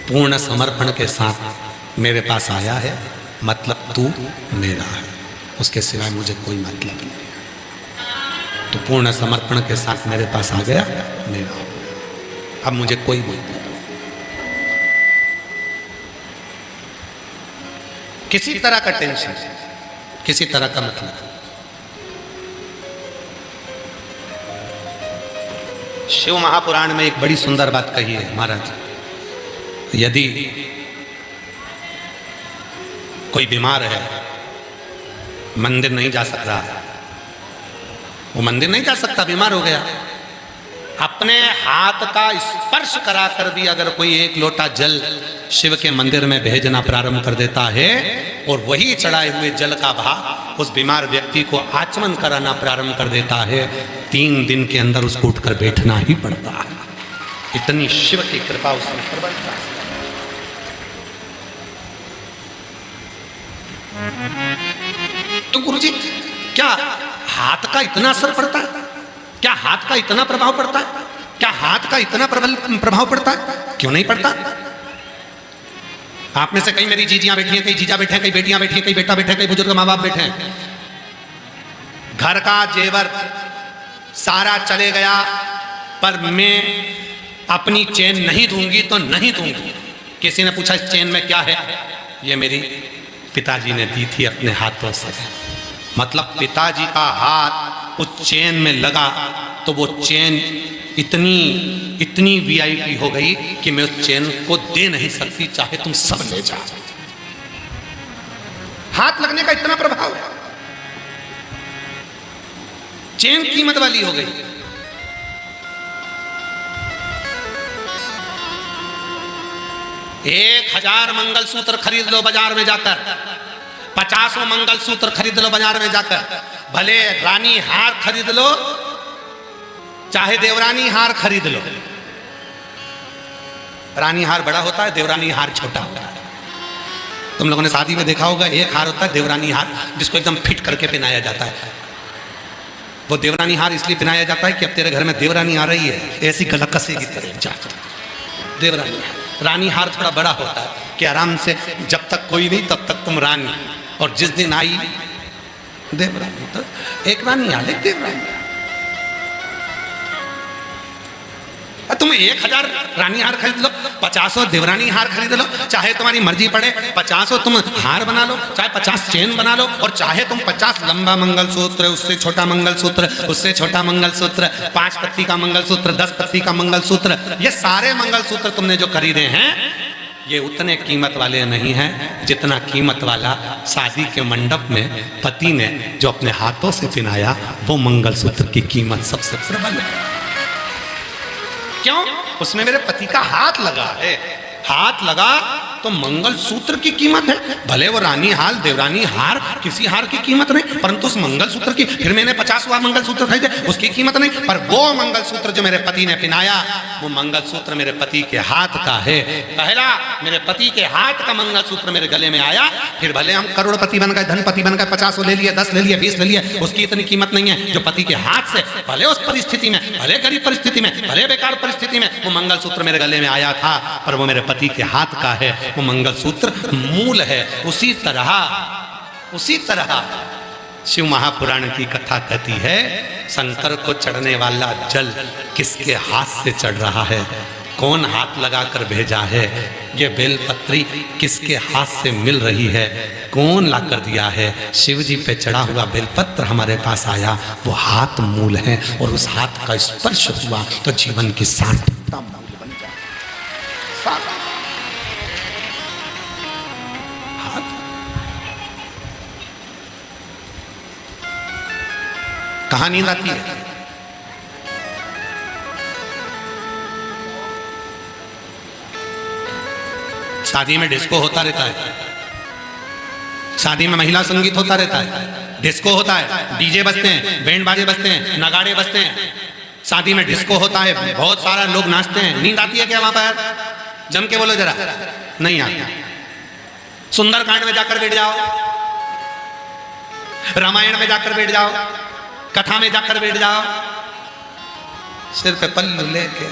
A: पूर्ण समर्पण के साथ मेरे पास आया है, मतलब तू मेरा है, उसके सिवाय मुझे कोई मतलब नहीं। तो पूर्ण समर्पण के साथ मेरे पास आ गया, मेरा हो गया, अब मुझे कोई मतलब नहीं, किसी तरह का टेंशन, किसी तरह का मतलब। शिव महापुराण में एक बड़ी सुंदर बात कही है महाराज, यदि कोई बीमार है, मंदिर नहीं जा सकता, वो मंदिर नहीं जा सकता, बीमार हो गया, अपने हाथ का स्पर्श कराकर भी अगर कोई एक लोटा जल शिव के मंदिर में भेजना प्रारंभ कर देता है और वही चढ़ाए हुए जल का भाव उस बीमार व्यक्ति को आचमन कराना प्रारंभ कर देता है, 3 दिन के अंदर उसको उठकर बैठना ही पड़ता है। इतनी शिव की कृपा उसमें प्रबल है। तो गुरुजी क्या हाथ का इतना असर पड़ता है? क्या हाथ का इतना प्रभाव पड़ता है? क्या हाथ का इतना प्रभाव पड़ता है? क्यों नहीं पड़ता? आप में से कई मेरी जीजियां बैठी हैं, कई जीजा बैठे हैं, कई बेटियां बैठी हैं, कई बेटा बैठे हैं, कई बुजुर्ग माँ बाप बैठे हैं। घर का जेवर सारा चले गया, पर मैं अपनी चेन नहीं दूंगी तो नहीं दूंगी। किसी ने पूछा इस चेन में क्या है? ये मेरी पिताजी ने दी थी अपने हाथों से। मतलब पिताजी का हाथ उस चेन में लगा तो वो चेन इतनी वीआईपी हो गई कि मैं उस चेन को दे नहीं सकती, चाहे तुम सब ले जाओ। हाथ लगने का इतना प्रभाव है, चेन कीमत वाली हो गई। एक 1000 मंगलसूत्र खरीद लो बाजार में जाकर, 50 मंगलसूत्र खरीद लो बाजार में जाकर, भले रानी हार खरीद लो चाहे देवरानी हार खरीद लो। रानी हार बड़ा होता है, देवरानी हार छोटा होता है। तुम लोगों ने शादी में देखा होगा, एक हार होता है देवरानी हार जिसको एकदम फिट करके पहनाया जाता है। वो देवरानी हार इसलिए पहनाया जाता है कि अब तेरे घर में देवरानी आ रही है, ऐसी गला कसेगी तेरे जाकर। देवरानी रानी हार थोड़ा बड़ा होता है कि आराम से जब तक कोई नहीं तब तक तुम रानी, और जिस दिन आई देवरानी तो एक रानी हार, एक देवरानी। तुम 1000 रानी हार खरीद लो, 50 देवरानी हार खरीद लो, चाहे तुम्हारी मर्जी पड़े 50 तुम हार बना लो, चाहे 50 चेन बना लो, और चाहे तुम 50 लंबा मंगलसूत्र, उससे छोटा मंगलसूत्र, उससे छोटा मंगलसूत्र, 5 पत्ती का मंगलसूत्र, 10 पत्ती का मंगलसूत्र, ये सारे मंगलसूत्र तुमने जो खरीदे हैं ये उतने कीमत वाले नहीं हैं जितना कीमत वाला शादी के मंडप में पति ने जो अपने हाथों से पहनाया वो मंगलसूत्र की कीमत सबसे प्रबल है। क्यों? उसमें मेरे पति का हाथ लगा है। हाथ लगा तो मंगलसूत्र की कीमत है। भले वो रानी हार, देवरानी हार, किसी हार की कीमत नहीं, परंतु उस मंगलसूत्र की, फिर मैंने 50वां मंगलसूत्र खरीदे, उसकी कीमत नहीं, पर वो मंगलसूत्र जो मेरे पति ने पहनाया वो मंगलसूत्र मेरे पति के हाथ का है। पहला मेरे पति के हाथ का मंगलसूत्र मेरे गले में आया, फिर भले हम करोड़पति बन गए, धनपति बन गए, 50 ले लिए, 10 ले लिए, 20 ले लिए, उसकी इतनी कीमत नहीं है जो पति के हाथ से, भले उस परिस्थिति में, भले गरीब परिस्थिति में, भले बेकार परिस्थिति में वो मंगलसूत्र मेरे गले में आया था, पर वो मेरे पति के हाथ का है, वो मंगलसूत्र मूल है। उसी तरह शिव महापुराण की कथा कहती है, शंकर को चढ़ने वाला जल किसके हाथ से चढ़ रहा है, कौन हाथ लगाकर भेजा है, ये बेलपत्री किसके हाथ से मिल रही है, कौन लाकर दिया है। शिव जी पे चढ़ा हुआ बेलपत्र हमारे पास आया, वो हाथ मूल है, और उस हाथ का स्पर्श हुआ तो जीवन की सार्थकता मूल बन जाए। कहाँ नींद आती है? शादी में डिस्को होता रहता है, शादी में महिला संगीत होता रहता है, डिस्को होता है, डीजे बजते हैं, बैंड बाजे बजते हैं, नगाड़े बजते हैं, शादी में डिस्को होता है, बहुत सारा लोग नाचते हैं। नींद आती है क्या वहां पर? जम के बोलो जरा। नहीं आती। सुंदरकांड में जाकर बैठ जाओ, रामायण में जाकर बैठ जाओ, कथा में जाकर बैठ जाओ, सिर पे पल्लू लेके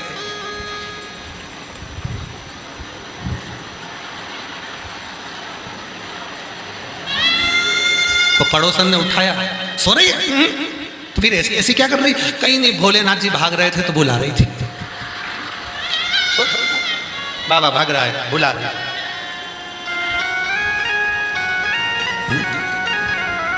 A: तो पड़ोसन ने उठाया, सो रही है? तो फिर ऐसी ऐसी क्या कर रही? कहीं नहीं, भोलेनाथ जी भाग रहे थे तो बुला रही थी। बाबा भाग रहा है, बुला रही।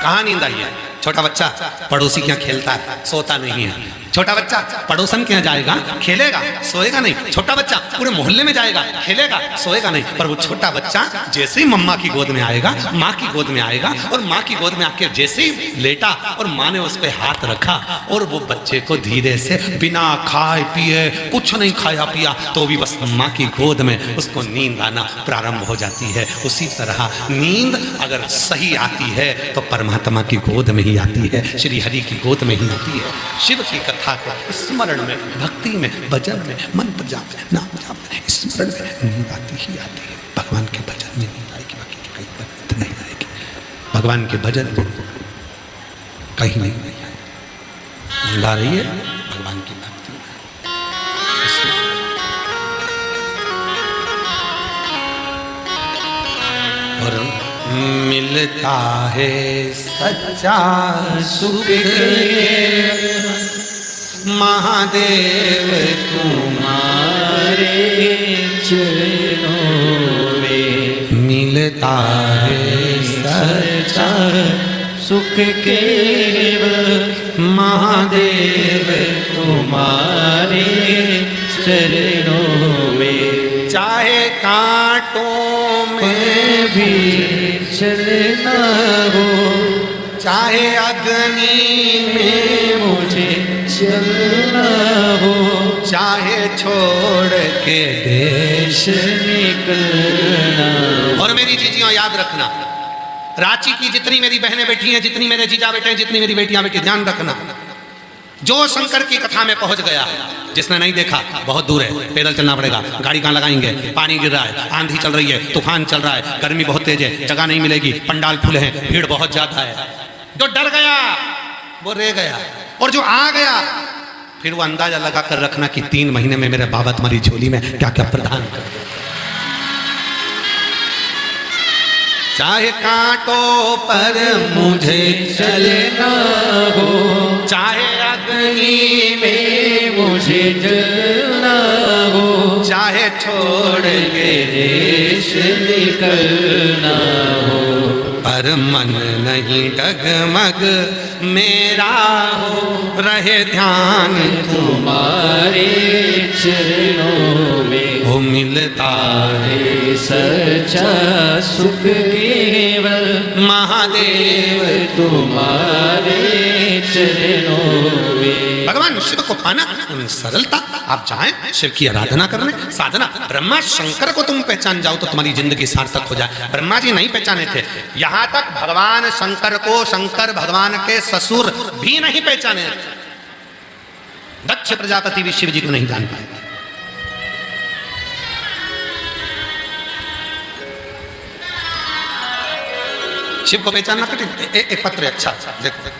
A: कहाँ नींद आई है? छोटा बच्चा पड़ोसी के यहाँ खेलता है, सोता नहीं है। छोटा बच्चा पड़ोसन के यहाँ जाएगा, खेलेगा, सोएगा नहीं। छोटा बच्चा पूरे मोहल्ले में जाएगा, खेलेगा, सोएगा नहीं। पर वो छोटा बच्चा जैसे ही मम्मा की गोद में आएगा, माँ की गोद में आएगा, और माँ की गोद में आके जैसे ही लेटा और माँ ने उस पर हाथ रखा और वो बच्चे को धीरे से बिना खाए पिए, कुछ नहीं खाया पिया, तो भी बस माँ की गोद में उसको नींद आना प्रारंभ हो जाती है। उसी तरह नींद अगर सही आती है तो परमात्मा की गोद में ही आती है, श्री हरि की गोद में ही आती है। शिव की कथा के स्मरण में, भक्ति में, भजन में, मंत्र जाप में, नाम जाप में, स्मरण में नींद आती ही आती है। भगवान के भजन में नींद आएगी, बाकी कहीं पर नहीं आएगी। भगवान के भजन में कहीं नहीं आएगी। नींद आ रही है भगवान की भक्ति में। और मिलता है सच्चा सुख महादेव
B: तुम्हारे चरणों में
A: मिलता है
B: सच्चा सुख केवल
A: महादेव
B: तुम्हारे चरणों में।
A: चाहे कांटों में
B: भी चलना हो,
A: चाहे अग्नि में
B: मुझे चलना हो,
A: चाहे छोड़ के देश
B: निकलना।
A: और मेरी चीजियां याद रखना, रांची की जितनी मेरी बहनें बैठी हैं, जितनी मेरे जीजा बेटे हैं, जितनी मेरी बेटियां बेटी, ध्यान रखना, जो शंकर की कथा में पहुंच गया, जिसने नहीं देखा बहुत दूर है, पैदल चलना पड़ेगा, गाड़ी कहाँ लगाएंगे, पानी गिर रहा है, आंधी चल रही है, तूफान चल रहा है, गर्मी बहुत तेज है, जगह नहीं मिलेगी, पंडाल फूले हैं, भीड़ बहुत ज्यादा है। जो डर गया वो रह गया, और जो आ गया फिर वो अंदाजा लगा कर रखना कि 3 महीने में मेरे बाबा तुम्हारी झोली में क्या क्या प्रदान कर। चाहे कांटों पर मुझे
B: चलना हो,
A: चाहे अग्नि में
B: मुझे जलना हो,
A: चाहे छोड़ के
B: देश निकलना हो,
A: पर मन नहीं डगमग मेरा हो, रहे ध्यान
B: तुम्हारे चरणों में।
A: वो मिलता
B: है सच्चा सुख केवल
A: महादेव
B: तुम्हारे चरणों में।
A: भगवान शिव को पाना सरलता। आप जाएं शिव की आराधना करने, साधना। ब्रह्मा शंकर को तुम पहचान जाओ तो तुम्हारी जिंदगी सार्थक हो जाए। ब्रह्मा जी नहीं पहचाने थे, यहां तक भगवान शंकर को शंकर भगवान के ससुर भी नहीं पहचाने। दक्ष प्रजापति भी शिव जी को नहीं जान पाए। शिव को पहचानना कठिन। एक पत्र है, अच्छा देखो,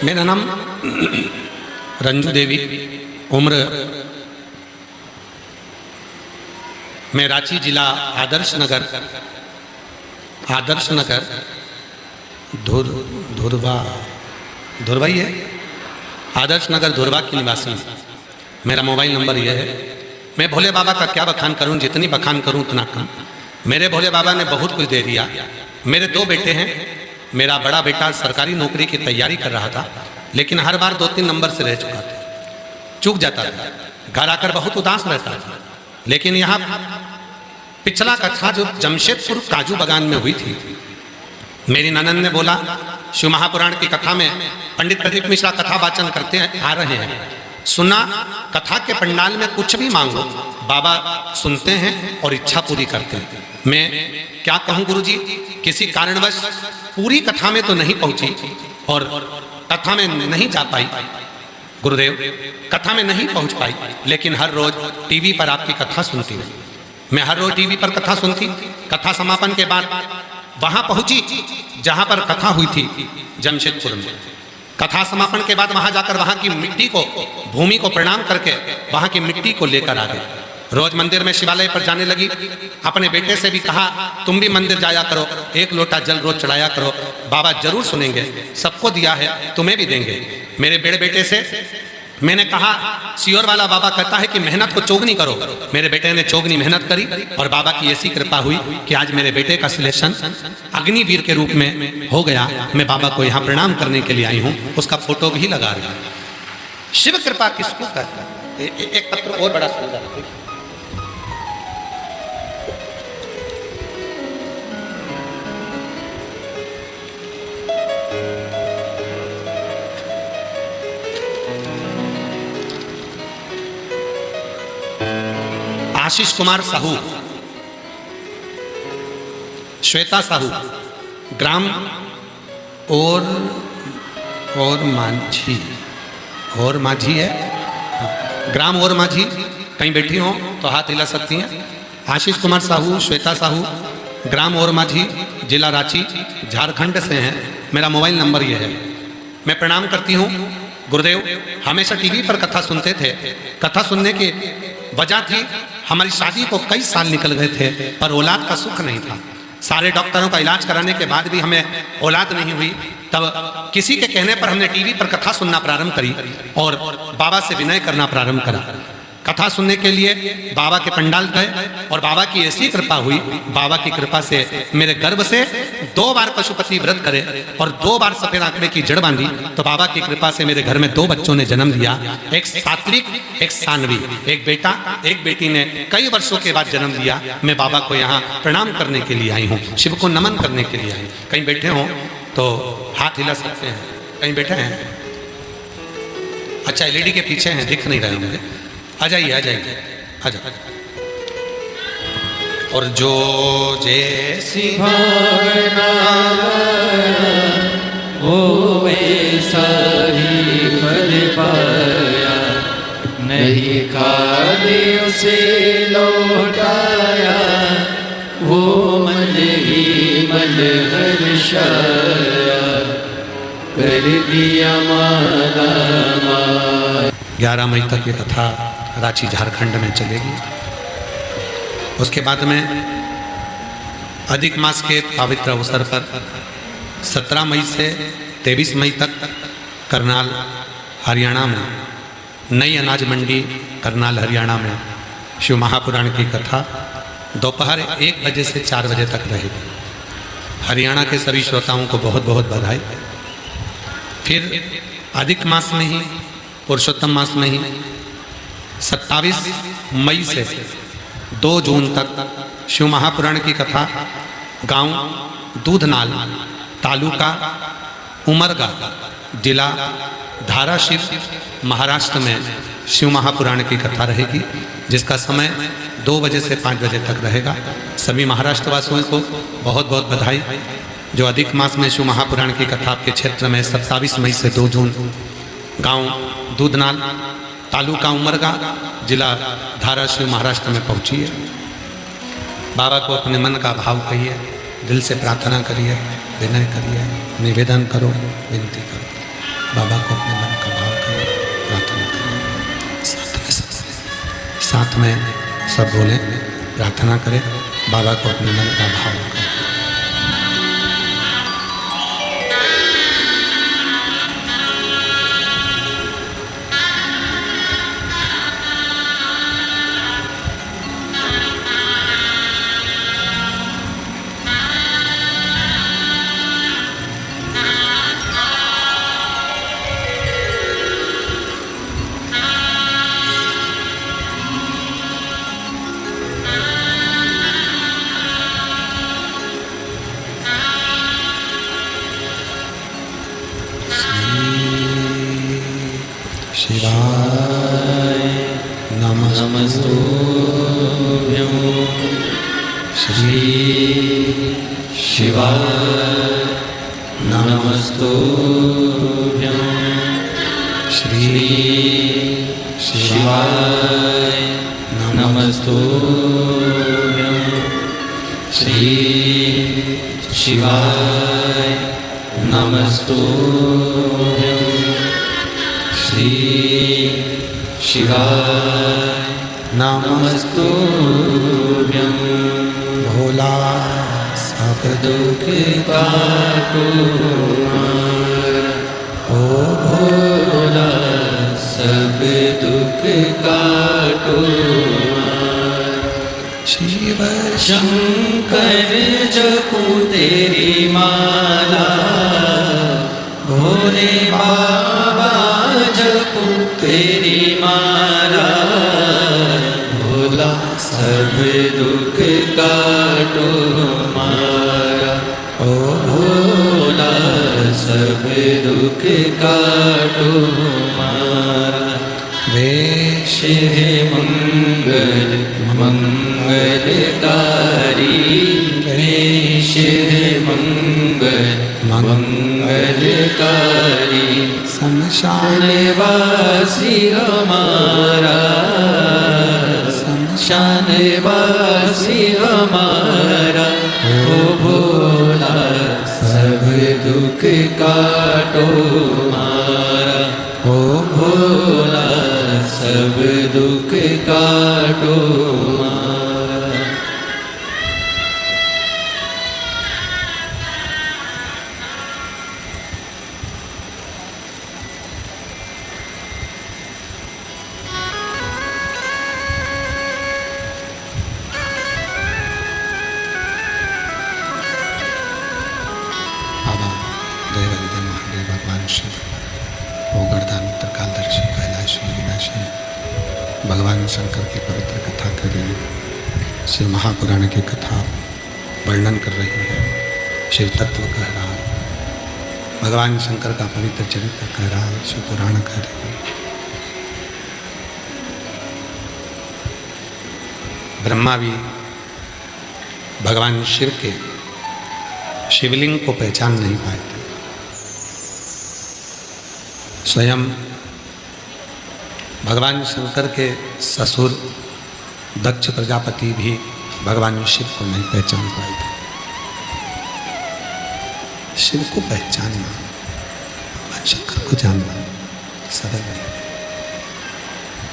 A: मेरा नाम रंजू देवी, उम्र मैं रांची जिला आदर्श नगर धुरवा ही है, आदर्श नगर धुरवा की निवासी हूँ। मेरा मोबाइल नंबर यह है। मैं भोले बाबा का क्या बखान करूं, जितनी बखान करूं उतना कम। मेरे भोले बाबा ने बहुत कुछ दे दिया। मेरे 2 बेटे हैं। मेरा बड़ा बेटा सरकारी नौकरी की तैयारी कर रहा था, लेकिन हर बार 2-3 नंबर से रह चूक जाता था। घर आकर बहुत उदास रहता था। लेकिन यहाँ पिछला कथा जो जमशेदपुर काजू बागान में हुई थी, मेरी ननद ने बोला शिव महापुराण की कथा में पंडित प्रदीप मिश्रा कथा वाचन करते आ रहे हैं, सुना कथा के पंडाल में कुछ भी मांगो बाबा सुनते हैं और इच्छा पूरी करते हैं। मैं क्या कहूँ गुरुजी, किसी कारणवश पूरी कथा में तो नहीं पहुंची और कथा में नहीं जा पाई। गुरुदेव कथा में नहीं पहुंच पाई, लेकिन हर रोज टीवी पर आपकी कथा सुनती हूँ। मैं हर रोज टीवी पर कथा सुनती। कथा समापन के बाद वहां पहुंची जहां पर कथा हुई थी जमशेदपुर में। कथा समापन के बाद वहां जाकर वहां की मिट्टी को, भूमि को प्रणाम करके वहां की मिट्टी को लेकर आ गए। रोज मंदिर में शिवालय पर जाने लगी। अपने बेटे से भी कहा तुम भी मंदिर जाया करो, 1 लोटा जल रोज चढ़ाया करो, बाबा जरूर सुनेंगे, सबको दिया है तुम्हें भी देंगे। मेरे बड़े बेटे से मैंने कहा सियोर वाला बाबा कहता है कि मेहनत को चौगनी करो। मेरे बेटे ने चौगनी मेहनत करी और बाबा की ऐसी कृपा हुई कि आज मेरे बेटे का सिलेक्शन अग्निवीर के रूप में हो गया। मैं बाबा को यहाँ प्रणाम करने के लिए आई हूँ, उसका फोटो भी लगा रही हूँ। शिव कृपा किसको कहता है? एक पत्र और बड़ा सुंदर है। आशीष कुमार साहू, श्वेता साहू, ग्राम और माझी है, ग्राम और माझी। कहीं बैठी हो तो हाथ हिला सकती हैं। आशीष कुमार साहू, श्वेता साहू, ग्राम और माझी, जिला रांची, झारखंड से हैं। मेरा मोबाइल नंबर ये है। मैं प्रणाम करती हूँ। गुरुदेव हमेशा टीवी पर कथा सुनते थे। कथा सुनने की वजह थी हमारी शादी को कई साल निकल गए थे, पर औलाद का सुख नहीं था। सारे डॉक्टरों का इलाज कराने के बाद भी हमें औलाद नहीं हुई। तब किसी के कहने पर हमने टीवी पर कथा सुनना प्रारंभ करी और बाबा से विनय करना प्रारंभ करा। कथा सुनने के लिए बाबा के पंडाल गए और बाबा की ऐसी कृपा हुई। बाबा की कृपा से मेरे गर्भ से 2 बार पशुपति व्रत करे और 2 बार सफेद आंकड़े की जड़ बांधी, तो बाबा की कृपा से मेरे घर में 2 बच्चों ने जन्म लिया, एक सात्विक, एक सानवी, एक बेटा, एक बेटी ने कई वर्षों के बाद जन्म लिया। मैं बाबा को यहाँ प्रणाम करने के लिए आई हूँ, शिव को नमन करने के लिए आई। कहीं बैठे हो तो हाथ हिला सकते हैं। कहीं बैठे हैं? अच्छा एलईडी के पीछे हैं, दिख नहीं रहे होंगे। आ जाइए आ जाइए आ जाइए। और जो जैसी
B: भावना वो वैसा ही फल पाया, नहीं खाली उसे लौटाया, वो मन ही मन हर्षाया, कर दिया माला माया।
A: 11 मई तक ये कथा रांची झारखंड में चलेगी। उसके बाद में अधिक मास के पवित्र अवसर पर 17 मई से 23 मई तक करनाल हरियाणा में नई अनाज मंडी करनाल हरियाणा में शिव महापुराण की कथा दोपहर 1 बजे से 4 बजे तक रहेगी। हरियाणा के सभी श्रोताओं को बहुत बहुत बधाई। फिर अधिक मास में ही, पुरुषोत्तम मास में ही 27 मई से 2 जून तक शिव महापुराण की कथा गांव दूधनाल, तालुका उमरगा, जिला धाराशिव, महाराष्ट्र में शिव महापुराण की कथा रहेगी, जिसका समय 2 बजे से 5 बजे तक रहेगा। सभी महाराष्ट्र वासियों को बहुत बहुत बधाई। जो अधिक मास में शिव महापुराण की कथा आपके क्षेत्र में 27 मई से 2 जून गांव दूधनाल, तालुका उमरगा, जिला धाराशिव, महाराष्ट्र में पहुंची है। बाबा को अपने मन का भाव कहिए, दिल से प्रार्थना करिए, विनय करिए, निवेदन करो, विनती करो। बाबा को अपने मन का भाव करें, प्रार्थना करें। साथ में सब बोले, प्रार्थना करें, बाबा को अपने मन का भाव करें। शिवाय नमस्तुभ्यं श्री शिवाय नमस्तुभ्यं श्री शिवाय नमस्तुभ्यं श्री शिवाय नमस्तुभ्यं श्री शिवाय नमस्तुभ्यं भोला सब दुख काटो ओ भोला सब दुख काटो शिव शंकर जपू तेरी माला भोले बाबा जपू तेरी माला भोला सब दुख काटो मारा ओ भोला सब दुख काटो मारा वेश है मंगल मंगलकारी वेश है मंगल मंगलकारी शमशान वासी हमारा शमशान वासी हमारा ओ भोला सब दुख काटो मारा ओ भोला सब दुख काटो मारा। बाबा देवादिदेव महादेव भगवान शिव वो गर्दामित्र कालदर्शी कैलाशी विनाशी भगवान शंकर की पवित्र कथा कर रही है। शिव महापुराण की कथा वर्णन कर रही है, शिव तत्व कह रहा है, भगवान शंकर का पवित्र चरित्र कह रहा है, शिव पुराण कह रही है। ब्रह्मा भी भगवान शिव के शिवलिंग को पहचान नहीं पाए थे। स्वयं भगवान शंकर के ससुर दक्ष प्रजापति भी भगवान शिव को नहीं पहचान पाए थे। शिव को पहचानना, भगवान शंकर को जानना सरल है।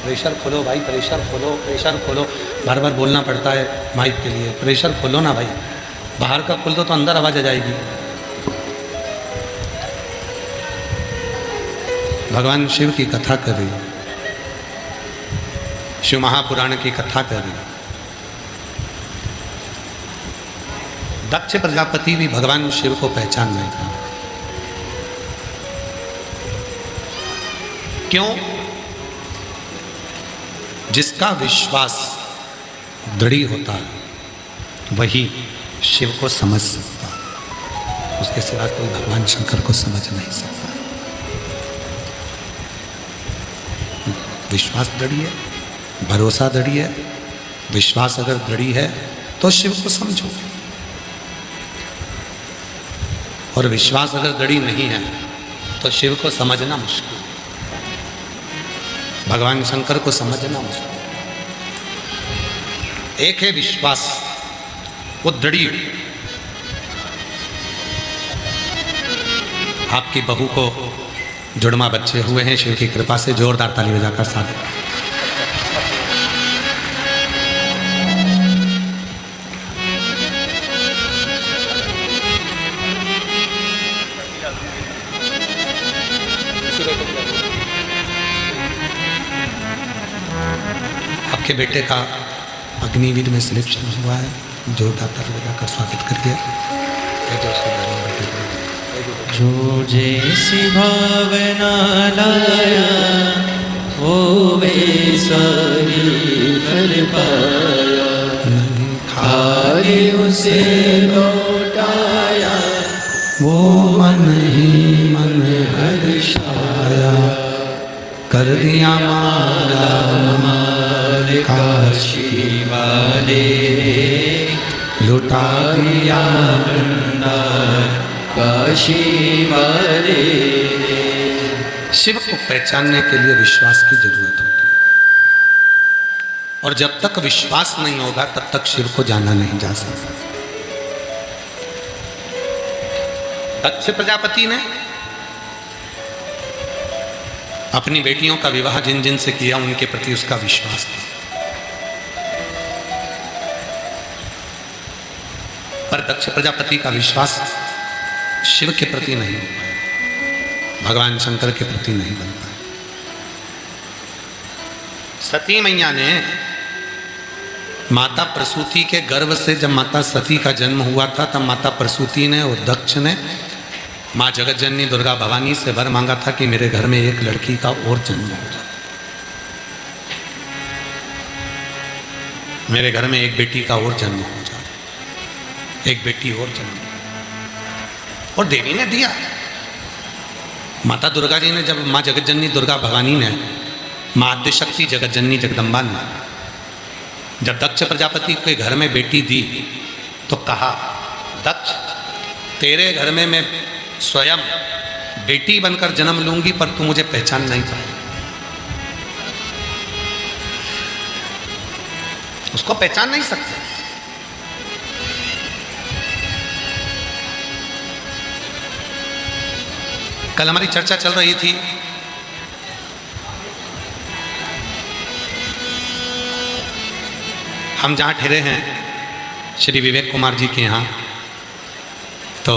A: प्रेशर खोलो भाई, प्रेशर खोलो, प्रेशर खोलो। बार बार बोलना पड़ता है माइक के लिए, प्रेशर खोलो ना भाई। बाहर का खोल दो तो अंदर आवाज आ जाएगी। भगवान शिव की कथा कर रही, शिव महापुराण की कथा कर रही। दक्ष प्रजापति भी भगवान शिव को पहचान नहीं था। क्यों? जिसका विश्वास दृढ़ होता है वही शिव को समझ सकता है, उसके सिवा कोई भगवान शंकर को समझ नहीं सकता। विश्वास दृढ़ है, भरोसा दृढ़ है। विश्वास अगर दृढ़ है तो शिव को समझो, और विश्वास अगर दृढ़ नहीं है तो शिव को समझना मुश्किल, भगवान शंकर को समझना मुश्किल। एक है विश्वास, वो दृढ़। आपकी बहू को जुड़वा बच्चे हुए हैं शिव की कृपा से। जोरदार ताली बजाकर साथ। आपके बेटे का अग्निवीर में सिलेक्शन हुआ है। जोरदार ताली बजाकर स्वागत कर दिया।
B: जो जैसी भावना लाया वो वैसा ही फल पाया, खाली उसे लौटाया
A: वो मन ही मन हर्षाया, कर दिया माला
B: माल काशी वाले,
A: लुटा दिया
B: भंडार काशी वाले।
A: शिव को पहचानने के लिए विश्वास की जरूरत होती है, और जब तक विश्वास नहीं होगा तब तक शिव को जाना नहीं जा सकता। दक्ष प्रजापति ने अपनी बेटियों का विवाह जिन जिन से किया उनके प्रति उसका विश्वास था, पर दक्ष प्रजापति का विश्वास शिव के प्रति नहीं हो पाया, भगवान शंकर के प्रति नहीं बन पाया। सती मैया ने माता प्रसूति के गर्भ से, जब माता सती का जन्म हुआ था तब माता प्रसूति ने और दक्ष ने माँ जगतजननी दुर्गा भवानी से वर मांगा था कि मेरे घर में एक लड़की का और जन्म हो जाए, मेरे घर में एक बेटी का और जन्म हो जाए, एक बेटी और जन्म। और देवी ने दिया। माता दुर्गा जी ने, जब माँ जगतजननी दुर्गा भवानी ने, माँ आद्यशक्ति जगतजननी जगदम्बा ने जब दक्ष प्रजापति के घर में बेटी दी तो कहा, दक्ष तेरे घर में मैं स्वयं बेटी बनकर जन्म लूंगी पर तू मुझे पहचान नहीं पाएगा। उसको पहचान नहीं सकते। कल हमारी चर्चा चल रही थी हम जहाँ ठहरे हैं श्री विवेक कुमार जी के यहाँ, तो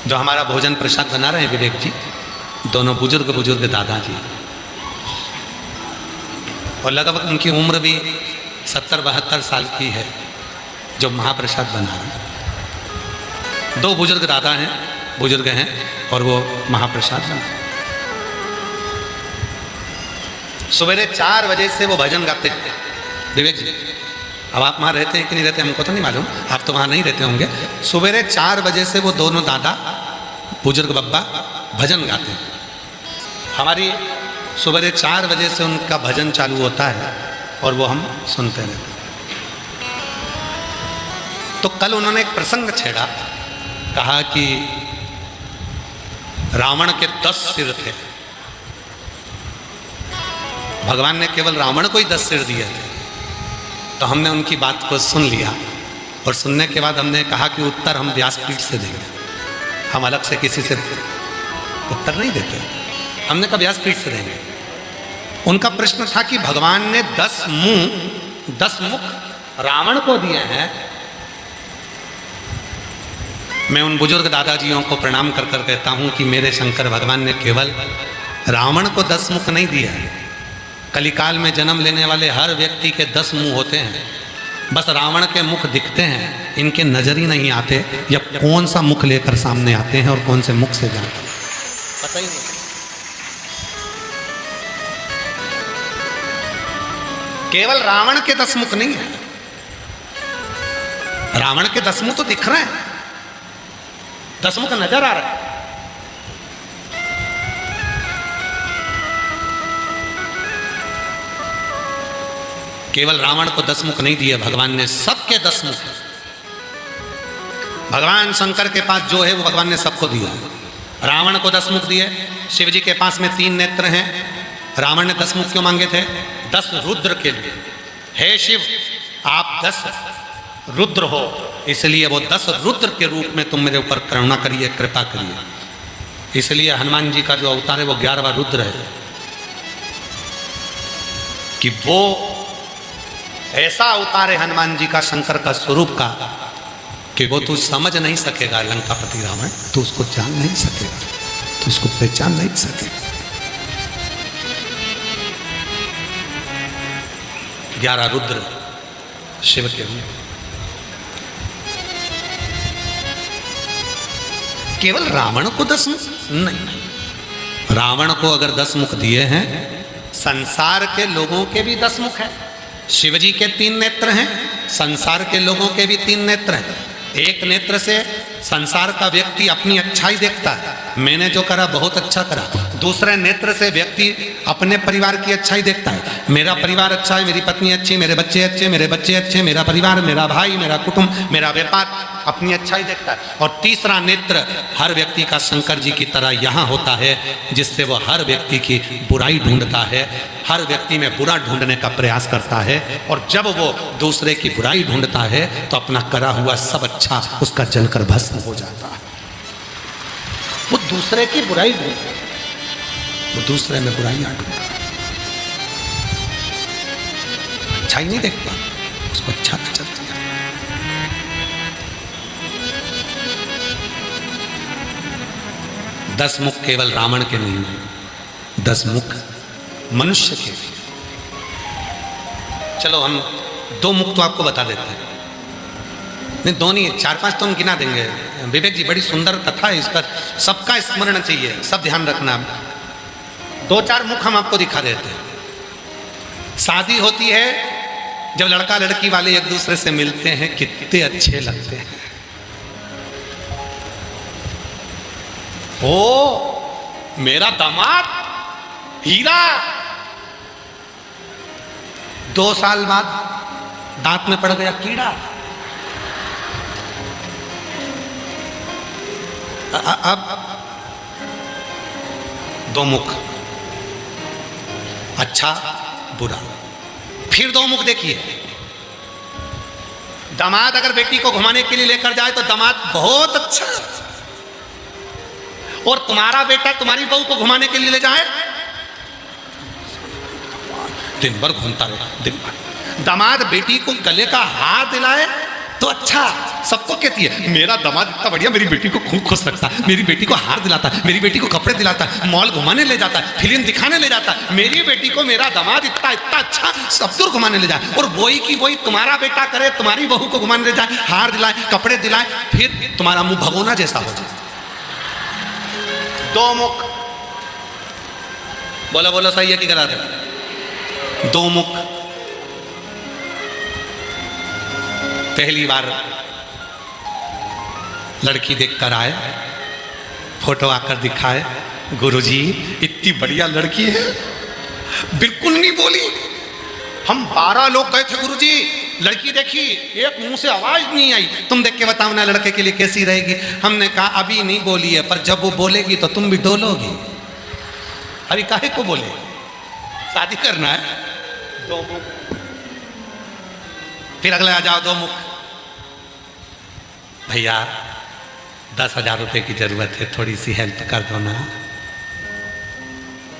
A: जो हमारा भोजन प्रसाद बना रहे हैं विवेक जी, दोनों बुजुर्ग दादाजी, और लगभग उनकी उम्र भी 70-72 साल की है जो महाप्रसाद बना रहे हैं। दो बुजुर्ग दादा हैं, बुजुर्ग हैं, और वो महाप्रसाद बना रहे हैं। सवेरे 4 बजे से वो भजन गाते हैं विवेक जी। अब आप वहाँ रहते हैं कि नहीं रहते हमको तो नहीं मालूम, आप तो वहाँ नहीं रहते होंगे। सवेरे 4 बजे से वो दोनों दादा बुजुर्ग बब्बा भजन गाते हैं। हमारी सवेरे 4 बजे से उनका भजन चालू होता है और वो हम सुनते रहते हैं। तो कल उन्होंने एक प्रसंग छेड़ा, कहा कि रावण के 10 सिर थे, भगवान ने केवल रावण को ही 10 सिर दिए थे। तो हमने उनकी बात को सुन लिया और सुनने के बाद हमने कहा कि उत्तर हम व्यासपीठ से देंगे, हम अलग से किसी से उत्तर नहीं देते, हमने कहा व्यासपीठ से देंगे। उनका प्रश्न था कि भगवान ने 10 मुख रावण को दिए हैं। मैं उन बुजुर्ग दादाजियों को प्रणाम कर कर कहता हूं कि मेरे शंकर भगवान ने केवल रावण को 10 मुख नहीं दिया है। कलिकाल में जन्म लेने वाले हर व्यक्ति के 10 मुंह होते हैं, बस रावण के मुख दिखते हैं, इनके नजर ही नहीं आते या कौन सा मुख लेकर सामने आते हैं और कौन से मुख से जाते हैं, पता ही नहीं। केवल रावण के 10 मुख नहीं है, रावण के 10 मुख तो दिख रहे हैं, 10 मुख नजर आ रहे हैं। केवल रावण को 10 मुख नहीं दिए भगवान ने, सबके 10 मुख। भगवान शंकर के पास जो है वो भगवान ने सबको दिया। रावण को 10 मुख दिए, शिव जी के पास में 3 नेत्र हैं। रावण ने 10 मुख क्यों मांगे थे? 10 रुद्र के लिए। हे शिव, आप 10 रुद्र हो, इसलिए वो 10 रुद्र के रूप में तुम मेरे ऊपर करुणा करिए, कृपा करिए। इसलिए हनुमान जी का जो अवतार है वो 11वां रुद्र है, कि वो ऐसा अवतार है हनुमान जी का, शंकर का स्वरूप का, कि वो तू समझ नहीं सकेगा। लंकापति रावण, तू उसको जान नहीं सकेगा, तू उसको पहचान नहीं सकेगा। 11 रुद्र शिव के रूप। केवल रावण को 10 मुख नहीं, रावण को अगर 10 मुख दिए हैं, संसार के लोगों के भी 10 मुख हैं। शिव जी के 3 नेत्र हैं, संसार के लोगों के भी 3 नेत्र हैं। एक नेत्र से संसार का व्यक्ति अपनी अच्छाई देखता है, मैंने जो करा बहुत अच्छा करा। दूसरे नेत्र से व्यक्ति अपने परिवार की अच्छाई देखता है, मेरा परिवार अच्छा है, मेरी पत्नी अच्छी, मेरे बच्चे अच्छे, मेरे बच्चे अच्छे, मेरा परिवार, मेरा भाई, मेरा कुटुंब, मेरा व्यापार, अपनी अच्छाई देखता है। और तीसरा नेत्र हर व्यक्ति का शंकर जी की तरह यहाँ होता है, जिससे वो हर व्यक्ति की बुराई ढूंढता है, हर व्यक्ति में बुरा ढूंढने का प्रयास करता है। और जब वो दूसरे की बुराई ढूंढता है तो अपना करा हुआ सब अच्छा उसका जलकर भस्म हो जाता है। वो दूसरे की बुराई ढूंढता है, वो दूसरे में बुराइयां ढूंढता है, अच्छा ही नहीं देख पाता, उसको अच्छा नजर दिया। 10 मुख केवल रावण के नहीं है, 10 मुख मनुष्य के भी। चलो हम 2 मुख तो आपको बता देते हैं, नहीं 2 नहीं, 4-5 तो हम गिना देंगे। विवेक जी, बड़ी सुंदर कथा है, इस पर सबका स्मरण चाहिए, सब ध्यान रखना। 2-4 मुख हम आपको दिखा देते हैं। शादी होती है, जब लड़का लड़की वाले एक दूसरे से मिलते हैं, कितने अच्छे लगते हैं। ओ मेरा दामाद हीरा। 2 साल बाद दांत में पड़ गया कीड़ा। अब 2 मुख, अच्छा बुरा। फिर 2 मुख देखिए, दामाद अगर बेटी को घुमाने के लिए लेकर जाए तो दामाद बहुत अच्छा, और तुम्हारा बेटा तुम्हारी बहू को घुमाने के लिए ले जाए, दिन भर घूमता रहे, दिन भर। दामाद बेटी को गले का हार दिलाए तो अच्छा, सबको कहती है मेरा दामाद इतना बढ़िया, मेरी बेटी को खूब खुश रखता है, मेरी बेटी को हार दिलाता है, मेरी बेटी को कपड़े दिलाता है, मॉल घुमाने ले जाता है, फिल्म दिखाने ले जाता है, मेरी बेटी को मेरा दामाद इतना इतना अच्छा सब दूर घुमाने ले जाए। और वही की वही तुम्हारा बेटा करे, तुम्हारी बहू को घुमाने ले जाए, हार दिलाए, कपड़े दिलाए, फिर तुम्हारा मुंह भगोना जैसा हो जाए। 2 मुख, बोलो बोलो सही है कि गलत है? 2 मुख। पहली बार लड़की देखकर आए, फोटो आकर दिखाए, गुरुजी इतनी बढ़िया लड़की है, बिल्कुल नहीं बोली। हम 12 लोग गए थे गुरुजी, लड़की देखी, एक मुंह से आवाज नहीं आई, तुम देख के बताओ ना लड़के के लिए कैसी रहेगी। हमने कहा अभी नहीं बोली है, पर जब वो बोलेगी तो तुम भी डोलोगी। अभी काहे को बोले, शादी करना है। 2 मुख। फिर अगले आ जाओ 2 मुख। भैया 10,000 रुपए की जरूरत है, थोड़ी सी हेल्प कर दो ना,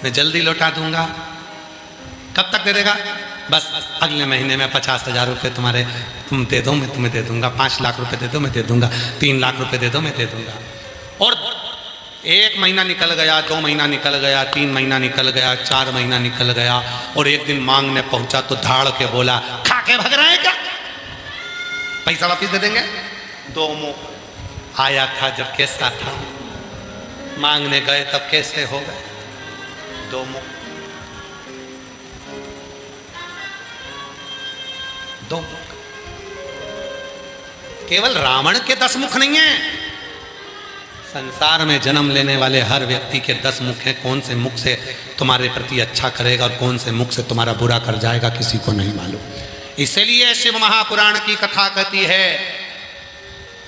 A: मैं जल्दी लौटा दूंगा। कब तक दे देगा? बस अगले महीने में 50,000 रुपये तुम्हारे, तुम दे दो मैं तुम्हें दे दूंगा। 5 लाख रुपए दे दो मैं दे दूंगा। 3 लाख रुपए दे दो मैं दे दूंगा। और 1 महीना निकल गया, 2 महीना निकल गया, 3 महीना निकल गया, 4 महीना निकल गया, और एक दिन मांगने पहुंचा तो धाड़ के बोला खा के भग रहे हैं क्या, पैसा वापिस दे देंगे। 2 मुख। आया था जब कैसा था, मांगने गए तब कैसे हो गए। 2 मुख। 2 मुख। केवल रावण के 10 मुख नहीं है, संसार में जन्म लेने वाले हर व्यक्ति के 10 मुख हैं। कौन से मुख से तुम्हारे प्रति अच्छा करेगा और कौन से मुख से तुम्हारा बुरा कर जाएगा, किसी को नहीं मालूम। इसलिए शिव महापुराण की कथा कहती है,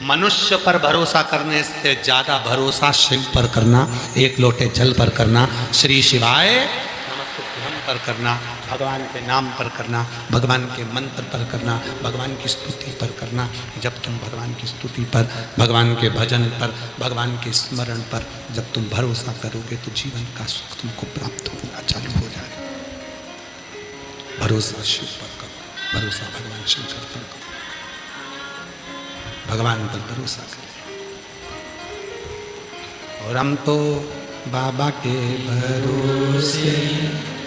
A: मनुष्य पर भरोसा करने से ज्यादा भरोसा शिव पर करना, 1 लोटे जल पर करना, श्री शिवाय नमस्तुभ्यं पर करना। भगवान के नाम पर करना, भगवान के मंत्र पर करना, भगवान की स्तुति पर करना। जब तुम भगवान की स्तुति पर, भगवान के भजन पर, भगवान के स्मरण पर जब तुम भरोसा करोगे तो जीवन का सुख तुमको प्राप्त होना चालू हो जाएगा। भरोसा शिव पर करो, भरोसा भगवान शंकर पर करो, भगवान पर भरोसा करो। और हम तो बाबा के भरोसे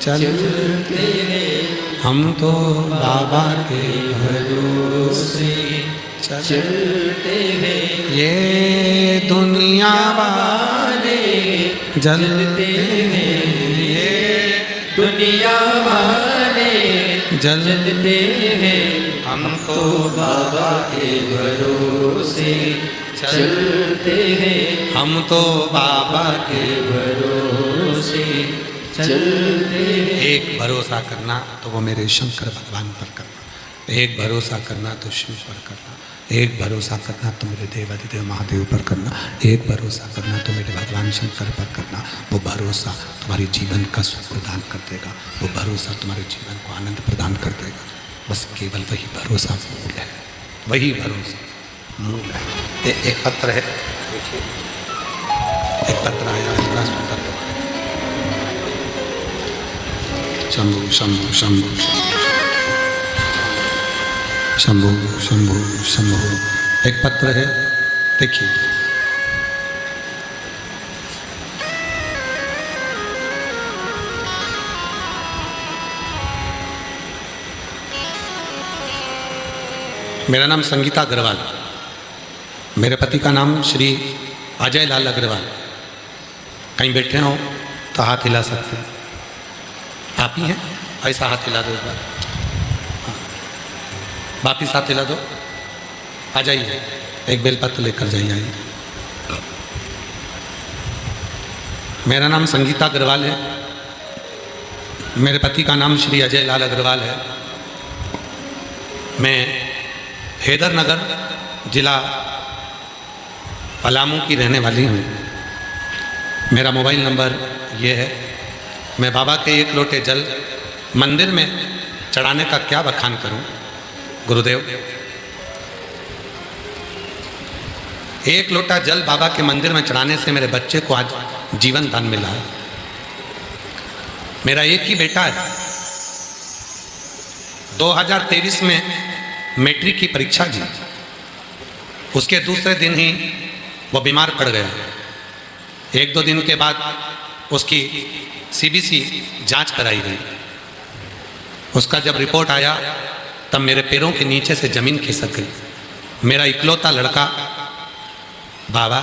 A: चलते हैं, हम तो बाबा के भरोसे चलते हैं। ये दुनिया वाले जलते हैं, ये
B: दुनिया वाले
A: जलते
B: हैं,
A: हम तो
B: बाबा के भरोसे चलते हैं,
A: हम तो बाबा के
B: भरोसे चलते हैं।
A: एक भरोसा करना तो वो मेरे शंकर भगवान पर करना, एक भरोसा करना तो शिव पर करना, एक भरोसा करना तो मेरे देवाधिदेव महादेव पर करना, एक भरोसा करना तो मेरे भगवान शंकर पर करना। वो भरोसा तुम्हारे जीवन का सुख प्रदान कर देगा, वो भरोसा तुम्हारे जीवन को आनंद प्रदान कर देगा। बस केवल वही भरोसा मूल है, वही भरोसा मूल है। एक पत्र है, देखिए एक पत्र आया है, बड़ा सुंदर। शंभु शंभु शंभु शंभु शंभु शंभु, एक पत्र है, देखिए। मेरा नाम संगीता अग्रवाल, मेरे पति का नाम श्री अजय लाल अग्रवाल। कहीं बैठे हो तो हाथ हिला सकते हैं, आप ही हैं, ऐसा हाथ हिला दो एक बार, हाँ। वापिस हाथ हिला दो, आ जाइए, एक बेलपत्र लेकर जाइए, आइए। मेरा नाम संगीता अग्रवाल है, मेरे पति का नाम श्री अजय लाल अग्रवाल है। मैं हैदर नगर जिला पलामू की रहने वाली हूँ। मेरा मोबाइल नंबर ये है। मैं बाबा के एक लोटे जल मंदिर में चढ़ाने का क्या बखान करूं गुरुदेव। एक लोटा जल बाबा के मंदिर में चढ़ाने से मेरे बच्चे को आज जीवन दान मिला है। मेरा एक ही बेटा है, 2023 में मैट्रिक की परीक्षा दी, उसके दूसरे दिन ही वो बीमार पड़ गया। एक दो दिन के बाद उसकी सीबीसी जांच कराई गई। उसका जब रिपोर्ट आया तब मेरे पैरों के नीचे से जमीन खिसक गई। मेरा इकलौता लड़का बाबा,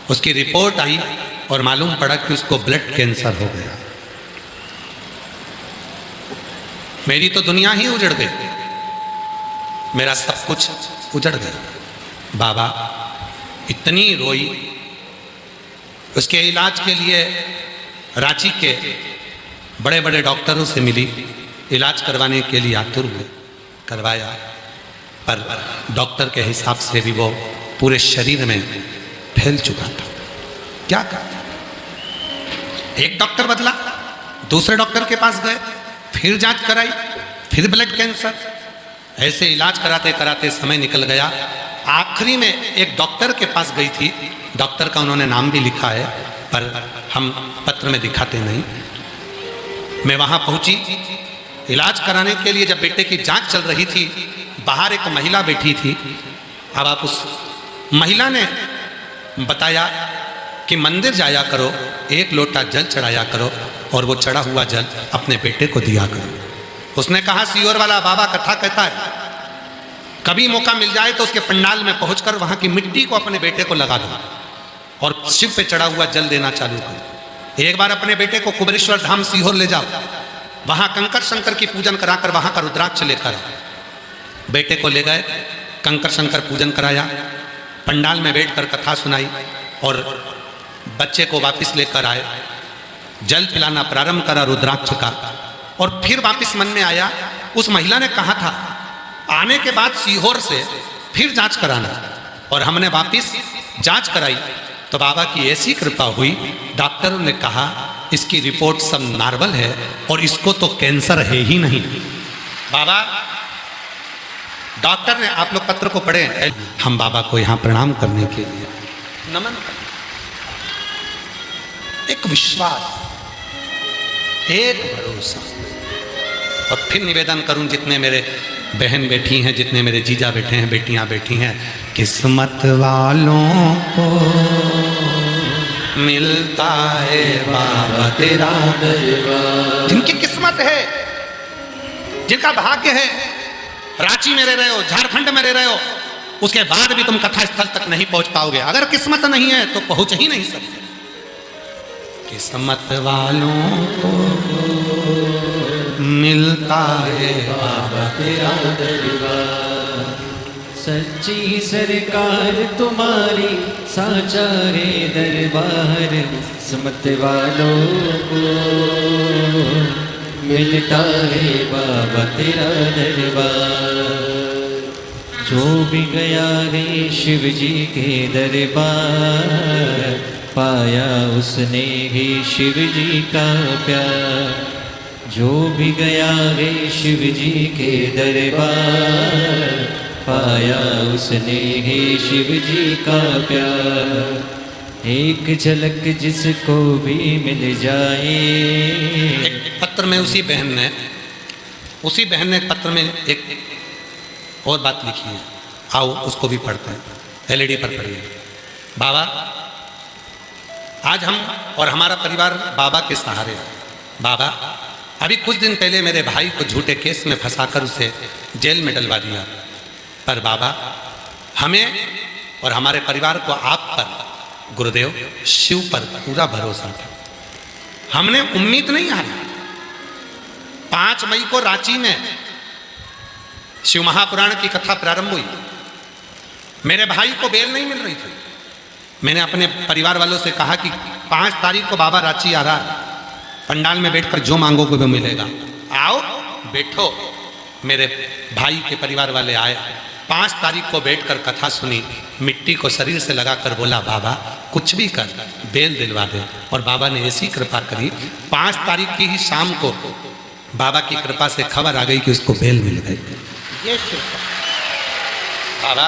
A: उसकी रिपोर्ट आई और मालूम पड़ा कि उसको ब्लड कैंसर हो गया। मेरी तो दुनिया ही उजड़ गई, मेरा सब कुछ उजड़ गया। बाबा इतनी रोई, उसके इलाज के लिए रांची के बड़े बड़े डॉक्टरों से मिली, इलाज करवाने के लिए आतुर हुए, करवाया, पर डॉक्टर के हिसाब से भी वो पूरे शरीर में फैल चुका था। क्या करता, एक डॉक्टर बदला, दूसरे डॉक्टर के पास गए, फिर जांच कराई, फिर ब्लड कैंसर। ऐसे इलाज कराते कराते समय निकल गया। आखिरी में एक डॉक्टर के पास गई थी, डॉक्टर का उन्होंने नाम भी लिखा है पर हम पत्र में दिखाते नहीं। मैं वहां पहुंची इलाज कराने के लिए। जब बेटे की जांच चल रही थी, बाहर एक महिला बैठी थी। अब आप उस महिला ने बताया कि मंदिर जाया करो, एक लोटा जल चढ़ाया करो और वो चढ़ा हुआ जल अपने बेटे को दिया करो। उसने कहा, सीहोर वाला बाबा कथा कहता है, कभी मौका मिल जाए तो उसके पंडाल में पहुंचकर वहां की मिट्टी को अपने बेटे को लगा दो और शिव पे चढ़ा हुआ जल देना चालू करो। एक बार अपने बेटे को कुबेरेश्वर धाम सीहोर ले जाओ, वहां कंकर शंकर की पूजन कराकर वहां का रुद्राक्ष लेकर। बेटे को ले गए, कंकर शंकर पूजन कराया, पंडाल में बैठकर कथा सुनाई और बच्चे को वापस लेकर आए, जल पिलाना प्रारंभ करा रुद्राक्ष का। और फिर वापस मन में आया, उस महिला ने कहा था आने के बाद सीहोर से फिर जांच कराना, और हमने वापस जांच कराई तो बाबा की ऐसी कृपा हुई, डॉक्टरों ने कहा इसकी रिपोर्ट सब नॉर्मल है और इसको तो कैंसर है ही नहीं। बाबा डॉक्टर ने, आप लोग पत्र को पढ़े, हम बाबा को यहाँ प्रणाम करने के लिए नमन करते, एक विश्वास, एक भरोसा। और फिर निवेदन करूं, जितने मेरे बहन बैठी हैं, जितने मेरे जीजा बैठे हैं, बेटियां बैठी हैं, किस्मत वालों को मिलता है बाबा तेरा दरबार। जिनकी किस्मत है, जिनका भाग्य है, रांची में रह रहे हो, झारखंड में रह रहे हो, उसके बाद भी तुम कथा स्थल तक नहीं पहुंच पाओगे। अगर किस्मत नहीं है तो पहुंच ही नहीं सकते। किस्मत वालों को मिलता है बाबा तेरा दरबार।
B: सच्ची सरकार तुम्हारी, साचा रे दरबार, किस्मत वालों को मिलता है बाबा तेरा दरबार। जो भी गया रे शिव जी के दरबार, पाया उसने ही शिव जी का प्यार। जो भी गया रे शिव जी के दरबार, पाया उसने ही शिव जी का प्यार। एक झलक जिसको भी मिल जाए।
A: एक पत्र में उसी बहन ने पत्र में एक और बात लिखी है, आओ उसको भी पढ़ते हैं, एलईडी पर पढ़िए। बाबा, आज हम और हमारा परिवार बाबा के सहारे हैं। बाबा, अभी कुछ दिन पहले मेरे भाई को झूठे केस में फंसाकर उसे जेल में डलवा दिया, पर बाबा हमें और हमारे परिवार को आप पर, गुरुदेव शिव पर पूरा भरोसा था। हमने उम्मीद नहीं हारी। 5 मई को रांची में शिव महापुराण की कथा प्रारंभ हुई। मेरे भाई को बेल नहीं मिल रही थी। मैंने अपने परिवार वालों से कहा कि 5 तारीख को बाबा रांची आ रहा है, पंडाल में बैठकर जो मांगोगे वो मिलेगा, आओ बैठो। मेरे भाई के परिवार वाले आए। 5 तारीख को बैठकर कथा सुनी, मिट्टी को शरीर से लगाकर बोला, बाबा कुछ भी कर बेल दिलवा दे। और बाबा ने ऐसी कृपा करी, 5 तारीख की ही शाम को बाबा की कृपा से खबर आ गई कि उसको बेल मिल गई। ये बाबा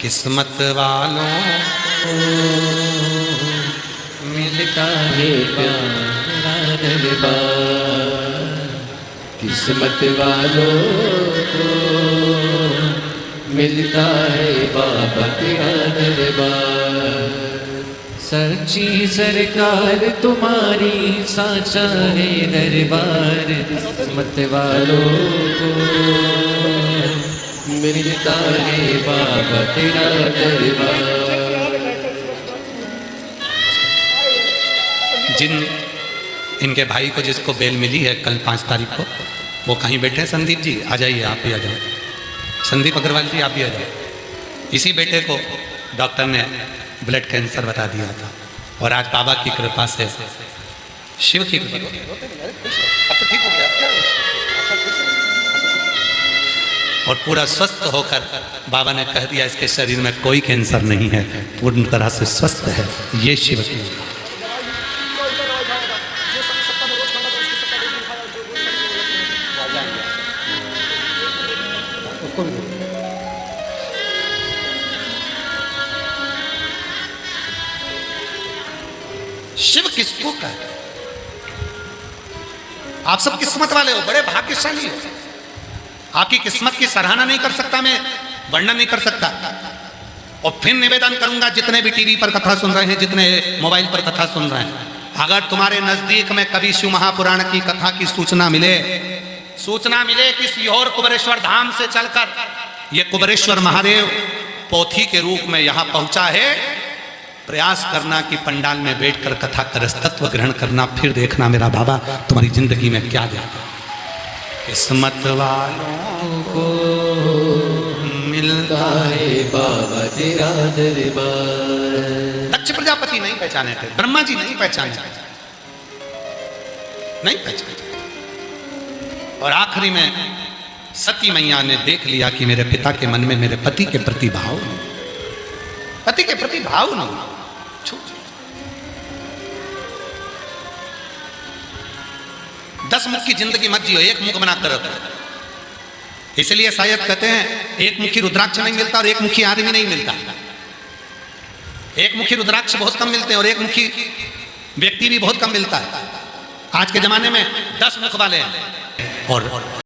A: किस्मत वालों को
B: मिलता है बाबा दरबार। किस्मत वालों को मिलता है बाबा तेरा दरबार। सच्ची सरकार तुम्हारी, साचा है दरबार, किस्मत वालों को मिलता है बाबा तेरा दरबार।
A: जिन इनके भाई को जिसको बेल मिली है कल 5 तारीख को, वो कहीं बैठे हैं। संदीप जी आ जाइए, आप भी आ जाओ। संदीप अग्रवाल जी आप भी आ जाओ। इसी बेटे को डॉक्टर ने ब्लड कैंसर बता दिया था और आज बाबा की कृपा से, शिव की कृपा, ठीक हो गया और पूरा स्वस्थ होकर बाबा ने कह दिया इसके शरीर में कोई कैंसर नहीं है, पूर्ण तरह से स्वस्थ है। ये शिव की शिव किसको कहते हैं? आप सब किस्मत वाले हो, बड़े भाग्यशाली हो। आपकी किस्मत की सराहना नहीं कर सकता मैं, वर्णन नहीं कर सकता। और फिर निवेदन करूंगा, जितने भी टीवी पर कथा सुन रहे हैं, जितने मोबाइल पर कथा सुन रहे हैं, अगर तुम्हारे नजदीक में कभी शिव महापुराण की कथा की सूचना मिले कि सीहोर कुबेरेश्वर धाम से चलकर ये कुबेरेश्वर महादेव पोथी के रूप में यहां पहुंचा है, प्रयास करना कि पंडाल में बैठकर कथा का रसतत्व ग्रहण करना। फिर देखना मेरा बाबा तुम्हारी जिंदगी में क्या देगा। किस्मत वालों को मिलता है
B: बाबा तेरा दरबार।
A: दक्ष प्रजापति नहीं पहचाने थे, ब्रह्मा जी नहीं पहचाने, नहीं पहचाने। और आखिरी में सती मैया ने देख लिया कि मेरे पिता के मन में मेरे पति के प्रति भाव नहीं, 10 मुख की जिंदगी मत जियो, एक मुख बनाकर रखो। इसलिए शायद कहते हैं एक मुखी रुद्राक्ष नहीं मिलता और एक मुखी आदमी नहीं मिलता। एक मुखी रुद्राक्ष बहुत कम मिलते हैं और एक मुखी व्यक्ति भी बहुत कम मिलता है। आज के जमाने में 10 मुख वाले हैं और